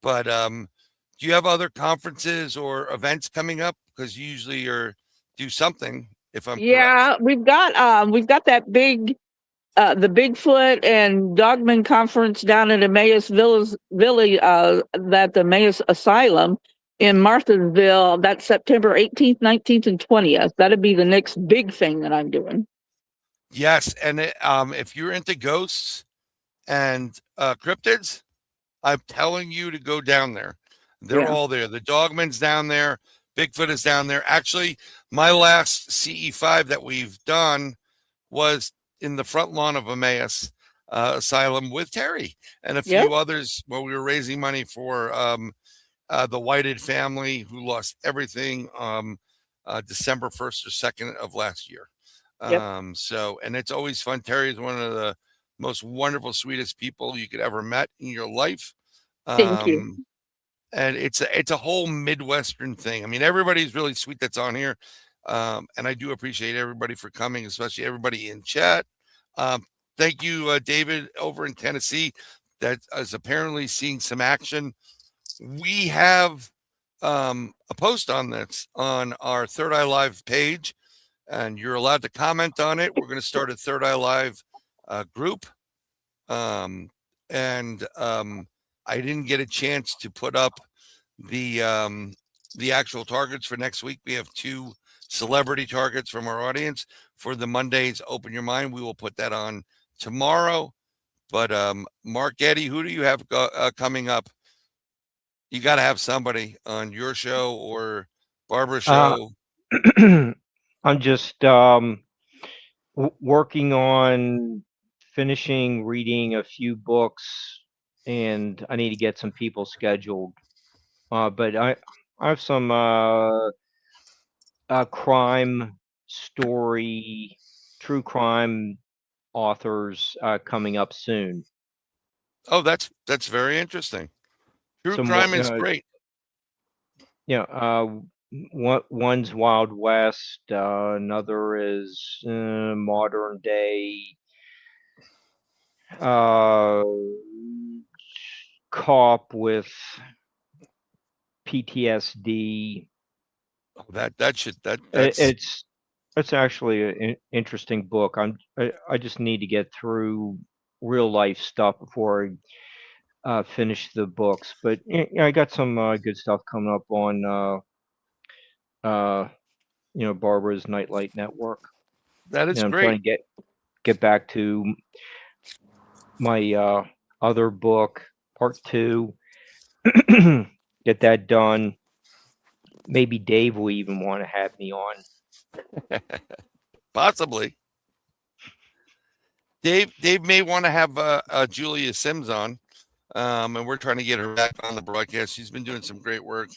But do you have other conferences or events coming up? Because you usually do something. If I'm correct. we've got that big the Bigfoot and Dogman conference down at Emmaus that the Emmaus Asylum in Marthasville. That's September 18th, 19th, and 20th. That'd be the next big thing that I'm doing. Yes, and if you're into ghosts and cryptids, I'm telling you to go down there. They're all there. The Dogman's down there. Bigfoot is down there. Actually, my last CE-5 that we've done was in the front lawn of Emmaus Asylum with Terry and a few others where we were raising money for the Whited family who lost everything December 1st or 2nd of last year. And it's always fun. Terry is one of the most wonderful, sweetest people you could ever met in your life. Thank you. And it's a whole Midwestern thing. I mean, everybody's really sweet that's on here. And I do appreciate everybody for coming, especially everybody in chat. Thank you, David, over in Tennessee, that is apparently seeing some action. We have a post on this on our Third Eye Live page, and you're allowed to comment on it. We're going to start a Third Eye Live group. I didn't get a chance to put up the actual targets for next week. We have 2 celebrity targets from our audience for the Monday's Open Your Mind. We will put that on tomorrow. But Mark Getty, who do you have coming up? You got to have somebody on your show or Barbara's show. I'm just working on finishing reading a few books, and I need to get some people scheduled. But I have some crime story, true crime authors coming up soon. Oh, that's very interesting. True crime is great. One's Wild West, another is modern day cop with PTSD. It's actually an interesting book. I just need to get through real life stuff before I finish the books. But I got some good stuff coming up on Barbara's Nightlight Network. That is I'm great. trying to get back to my other book, part 2. Get that done. Maybe Dave will even want to have me on. Possibly. Dave may want to have Julia Sims on, and we're trying to get her back on the broadcast. She's been doing some great work,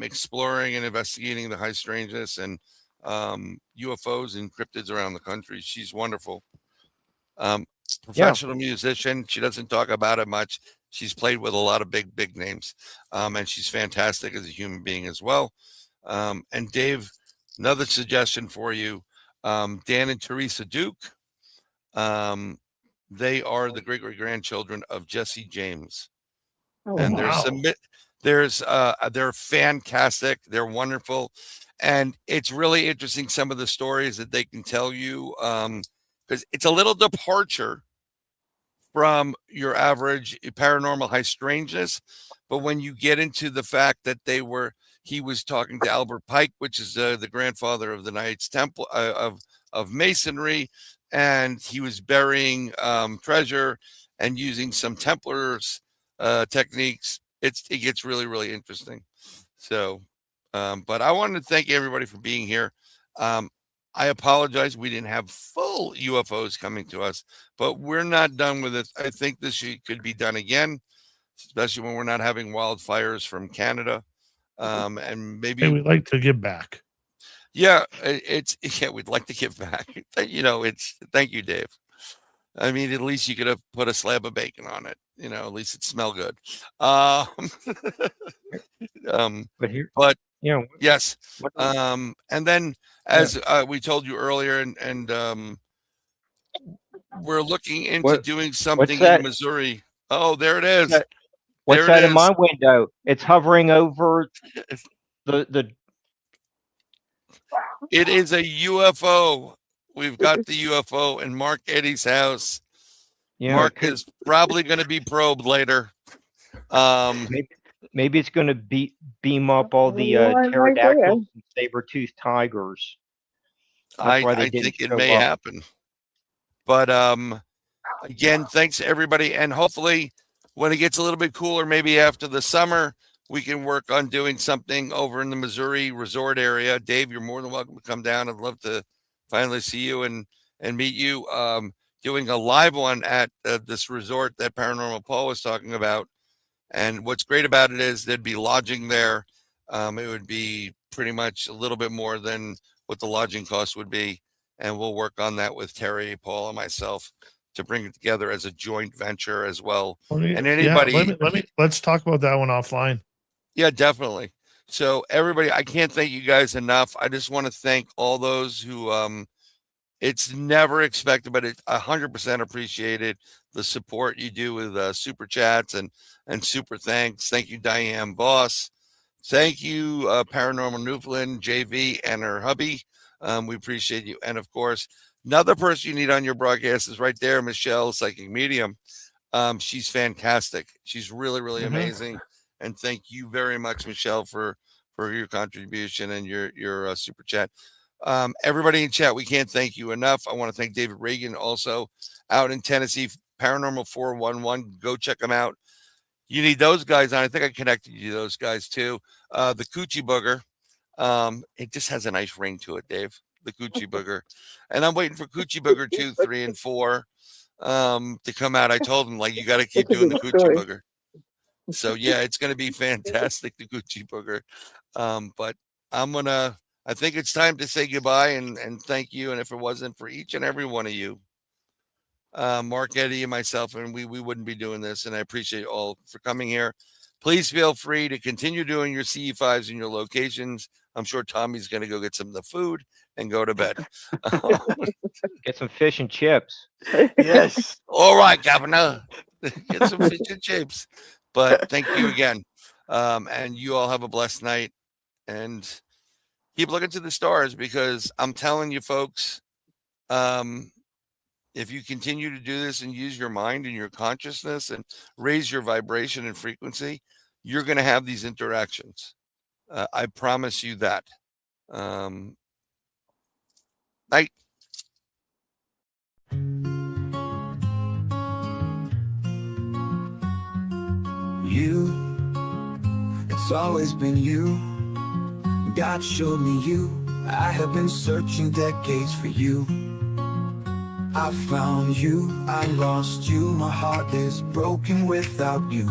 exploring and investigating the high strangeness and UFOs and cryptids around the country. She's wonderful. Professional musician. She doesn't talk about it much. She's played with a lot of big names, and she's fantastic as a human being as well. And Dave, another suggestion for you, Dan and Teresa Duke. They are the great grandchildren of Jesse James, and they're fantastic. They're wonderful, and it's really interesting some of the stories that they can tell you, because it's a little departure from your average paranormal high strangeness. But when you get into the fact that he was talking to Albert Pike, which is the grandfather of the Knights Templar of Masonry, and he was burying treasure and using some Templars techniques. It gets really interesting. So, but I wanted to thank everybody for being here. I apologize. We didn't have full UFOs coming to us, but we're not done with it. I think this could be done again, especially when we're not having wildfires from Canada. And maybe we'd like to give back. Yeah, we'd like to give back. Thank you, Dave. I mean, at least you could have put a slab of bacon on it. At least it smelled good. But yes. And then, as we told you earlier, and we're looking into doing something in Missouri. Oh, there it is. What's that in my window? It's hovering over the. It is a UFO. We've got the UFO in Mark Eddy's house. Yeah, Mark is probably going to be probed later. Maybe it's going to beam up all the pterodactyls and saber-toothed tigers. I think it may happen. But again, thanks everybody, and hopefully when it gets a little bit cooler, maybe after the summer, we can work on doing something over in the Missouri resort area. Dave, you're more than welcome to come down. I'd love to finally see you and meet you. Doing a live one at this resort that Paranormal Paul was talking about. And what's great about it is there'd be lodging there. It would be pretty much a little bit more than what the lodging cost would be. And we'll work on that with Terry, Paul, and myself to bring it together as a joint venture as well. And anybody, let's talk about that one offline. Yeah, definitely. So everybody, I can't thank you guys enough. I just want to thank all those who, it's never expected, but it's 100% appreciated, the support you do with super chats and super thanks. Thank you, Diane Boss. Thank you, Paranormal Newfoundland, JV, and her hubby. We appreciate you. And of course, another person you need on your broadcast is right there, Michelle, Psychic Medium. She's fantastic. She's really amazing. And thank you very much, Michelle, for your contribution and your super chat. Everybody in chat, we can't thank you enough. I want to thank David Reagan, also out in Tennessee, Paranormal 411. Go check them out. You need those guys on. I think I connected you to those guys too. The Coochie Booger. It just has a nice ring to it, Dave. The Coochie Booger. And I'm waiting for Coochie Booger 2, 3, and 4 to come out. I told him, you got to keep doing the Coochie Booger. So yeah, it's going to be fantastic, the Gucci Booger. But I think it's time to say goodbye and thank you. And if it wasn't for each and every one of you, Mark, Eddy, and myself, and we wouldn't be doing this. And I appreciate you all for coming here. Please feel free to continue doing your CE-5s in your locations. I'm sure Tommy's going to go get some of the food and go to bed. Get some fish and chips. Yes. All right, Governor. Get some fish and chips. But thank you again. And you all have a blessed night. And keep looking to the stars, because I'm telling you, folks, if you continue to do this and use your mind and your consciousness and raise your vibration and frequency, you're going to have these interactions. I promise you that. Night. You, it's always been you. God showed me you. I have been searching decades for you. I found you, I lost you. My heart is broken without you.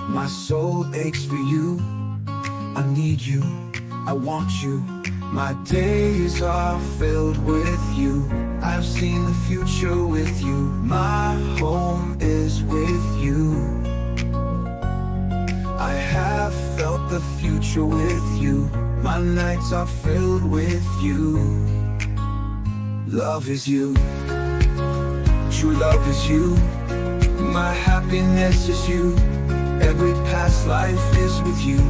My soul aches for you. I need you, I want you. My days are filled with you. I've seen the future with you. My home is with you. felt the future with you. My nights are filled with you. Love is you. True love is you. My happiness is you. Every past life is with you.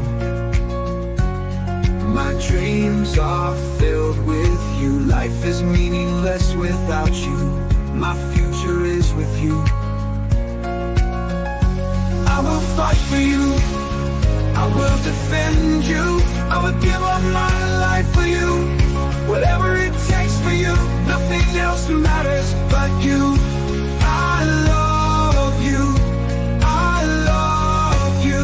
My dreams are filled with you. Life is meaningless without you. My future is with you. I will fight for you. I will defend you. I will give up my life for you. Whatever it takes for you. Nothing else matters but you. I love you. I love you.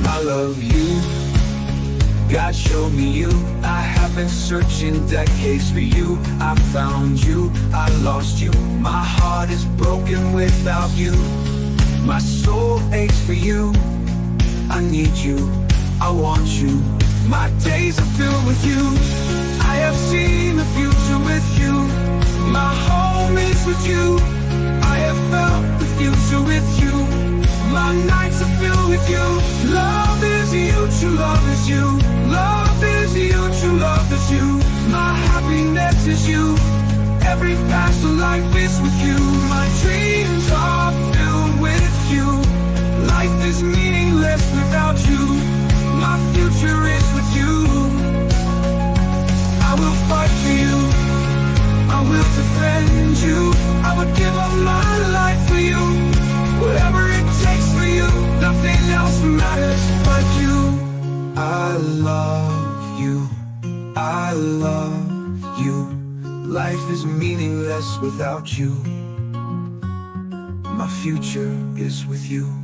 I love you. God showed me you. I have been searching decades for you. I found you. I lost you. My heart is broken without you. My soul aches for you. I need you. I want you. My days are filled with you. I have seen the future with you. My home is with you. I have felt the future with you. My nights are filled with you. Love is you, true love is you. Love is you, true love is you. My happiness is you. Every past life is with you. My dreams are filled with you. Life is meaningless without you. My future is with you. I will fight for you. I will defend you. I would give up my life for you. Whatever it takes for you. Nothing else matters but you. I love you. I love you. Life is meaningless without you. My future is with you.